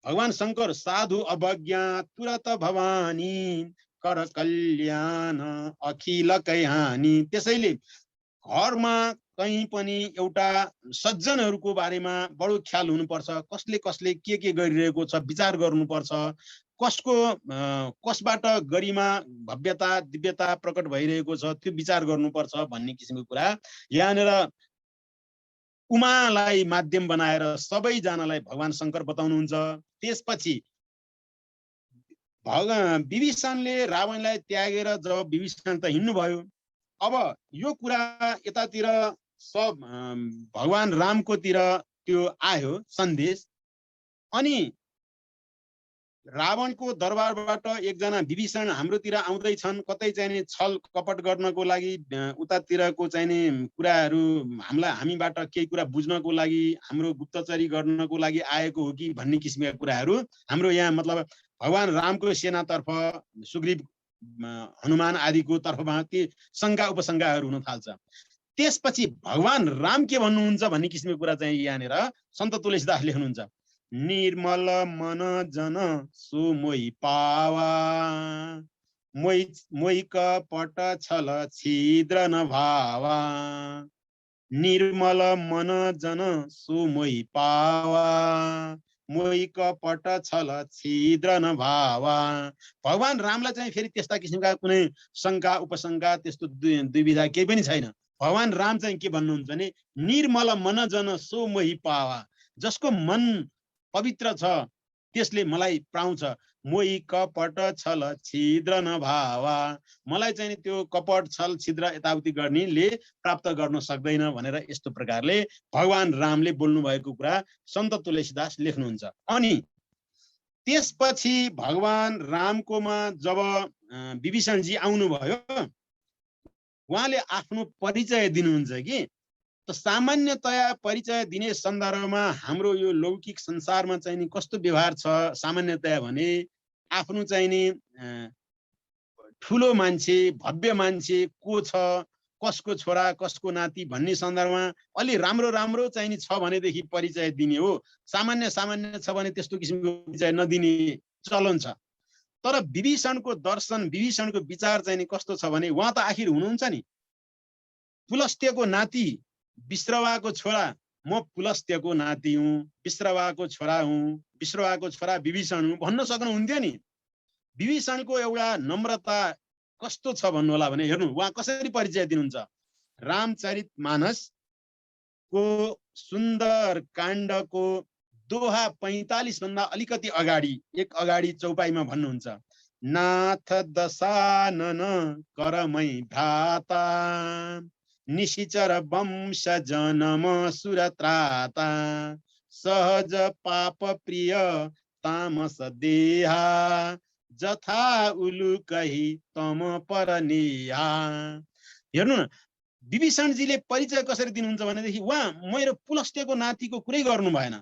भगवान शङ्कर साधु अवज्ञा तुरत भवानी कर कल्याण अखिल कैहानी। त्यसैले घरमा कहीँ पनि एउटा सज्जनहरूको बारेमा बडो ख्याल हुनुपर्छ, कसले कसले के गरिरहेको छ विचार गर्नुपर्छ, कसबाट गरिमा भव्यता दिव्यता प्रकट भइरहेको छ त्यो विचार गर्नुपर्छ भन्ने किसिमको कुरा यहाँनिर उमालाई माध्यम बनाएर सबैजनालाई भगवान शङ्कर बताउनुहुन्छ। त्यसपछि विभीषणले रावणलाई त्यागेर जब विभीषण त हिँड्नुभयो, अब यो कुरा यतातिर सब भगवान रामकोतिर त्यो आयो सन्देश, अनि रावणको दरबारबाट एकजना विभीषण हाम्रोतिर आउँदैछन्, कतै चाहिँ नि छल कपट गर्नको लागि, उतातिरको चाहिँ नि कुराहरू हामीबाट केही कुरा बुझ्नको लागि, हाम्रो गुप्तचरी गर्नको लागि आएको हो कि भन्ने किसिमका कुराहरू हाम्रो यहाँ मतलब भगवान रामको सेनातर्फ, सुग्रीव, हनुमान आदिको तर्फमा ती शङ्का उपशङ्काहरू हुन थाल्छ। त्यसपछि भगवान राम के भन्नुहुन्छ भन्ने किसिमको कुरा चाहिँ यहाँनिर सन्त तुलसीदास लेख्नुहुन्छ। निर्मल मन जन सो मोहि पावा, मोहि कपट छल छिद्र न भावा। निर्मल मन जन सो मोहि पावा, मोहि कपट छल छिद्र न भावा। भगवान रामलाई चाहिँ फेरि त्यस्ता किसिमका कुनै शङ्का उपशङ्का त्यस्तो दुविधा केही पनि छैन। भगवान राम चाहिँ के भन्नुहुन्छ भने निर्मल मन जन सो मोहि पावा, जसको मन पवित्र छ त्यसले मलाई पाउँछ। मोहि कपट छल छिद्र न भावा, मलाई चाहिँ त्यो कपट छल छिद्र यताउति गर्नेले प्राप्त गर्न सक्दैन भनेर यस्तो प्रकारले भगवान रामले बोल्नु भएको कुरा सन्त तुलसीदास लेख्नुहुन्छ। अनि त्यसपछि भगवान रामकोमा जब विभीषणजी आउनुभयो, उहाँले आफ्नो परिचय दिनुहुन्छ कि त सामान्यतया परिचय दिने सन्दर्भमा हाम्रो यो लौकिक संसारमा चाहिँ नि कस्तो व्यवहार छ सामान्यतया भने आफ्नो चाहिँ नि ठुलो मान्छे, भव्य मान्छे को छ, कसको छोरा कसको नाति भन्ने सन्दर्भमा अलि राम्रो राम्रो चाहिँ नि छ भनेदेखि परिचय दिने हो। सामान्य सामान्य छ भने त्यस्तो किसिमको परिचय नदिने चलन छ। तर विभीषणको दर्शन, विभीषणको विचार चाहिँ नि कस्तो छ भने उहाँ त आखिर हुनुहुन्छ नि पुलस्त्यको नाति, विश्रवाको छोरा। म पुलस्त्यको नाति हुँ, विश्रवाको छोरा हुँ, विश्रवाको छोरा विभीषण हुँ भन्न सक्नुहुन्थ्यो नि। विभीषणको एउटा नम्रता कस्तो छ भन्नु होला भने हेर्नु उहाँ कसरी परिचय दिनुहुन्छ। रामचरितमानसको सुन्दर काण्डको दोहा 45 भन्दा अलिकति अगाडि एक अगाडि चौपाईमा भन्नुहुन्छ, नाथ दशानन करमै भ्राता, निशिचर वंश जनम सुरत्राता, सहज पाप प्रिय तामस देहा, जथा उलु कही तम परनिहा। हेर्नु न विभीषणजीले परिचय कसरी दिनुहुन्छ भनेदेखि उहाँ मेरो पुलस्त्यको नातिको कुरै गर्नु भएन,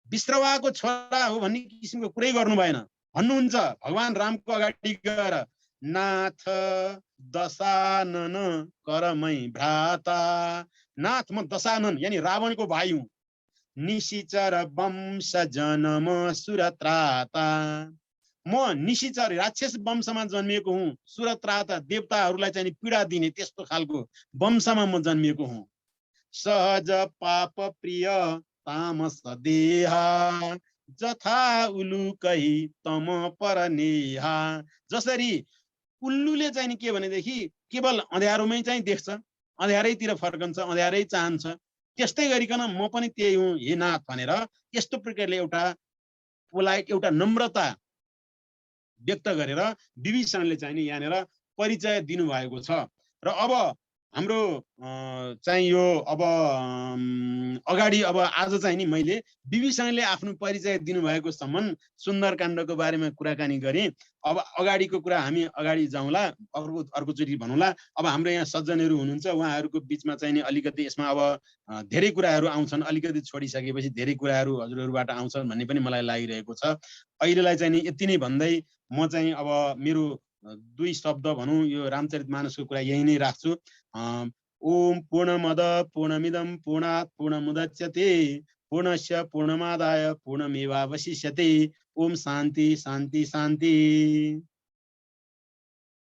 विश्रवाको छोरा हो भन्ने किसिमको कुरै गर्नु भएन। भन्नुहुन्छ भगवान रामको अगाडि गएर, नाथ दशानन करमै भ्राता, नाथ म दशानन यानी रावणको भाइ हुँ, निशिचर वंश जनम सुरत्राता, म निशिचर राक्षस वंशमा जन्मिएको हुँ, सुरत्राता देवताहरूलाई चाहिँ पीडा दिने त्यस्तो खालको वंशमा म जन्मिएको हुँ। सहज पाप प्रिय तामस देहा, जथा उलु कही तम परनेहा। जसरी उल्लुले चाहिँ नि के भनेदेखि केवल अँध्यारोमै चाहिँ देख्छ, अँध्यारैतिर फर्कन्छ, अँध्यारै चाहन्छ, त्यस्तै गरिकन म पनि त्यही हुँ हे नाथ भनेर यस्तो प्रकारले एउटा पोलाइट, एउटा नम्रता व्यक्त गरेर विभीषणले चाहिँ नि यहाँनिर परिचय दिनुभएको छ। र अब हाम्रो चाहिँ यो अब अगाडि अब आज चाहिँ नि मैले विभीषणले आफ्नो परिचय दिनुभएको सम्म सुन्दरकाण्डको बारेमा कुराकानी गरेँ। अब अगाडिको कुरा हामी अगाडि जाउँला, अर्कोचोटि भनौँला। अब हाम्रो यहाँ सज्जनहरू हुनुहुन्छ, उहाँहरूको बिचमा चाहिँ नि अलिकति यसमा अब धेरै कुराहरू आउँछन्, अलिकति छोडिसकेपछि धेरै कुराहरू हजुरहरूबाट आउँछन् भन्ने पनि मलाई लागिरहेको छ। अहिलेलाई चाहिँ नि यति नै भन्दै म चाहिँ अब मेरो दुई शब्द भनौँ यो रामचरितमानसको कुरा यही नै राख्छु। ओम पूर्णमद पूर्णमिदं पूर्णात् पूर्णमुदच्यते पूर्णस्य पूर्णमादाय पूर्णमेवावशिष्यते। ओम शान्ति शान्ति शान्ति।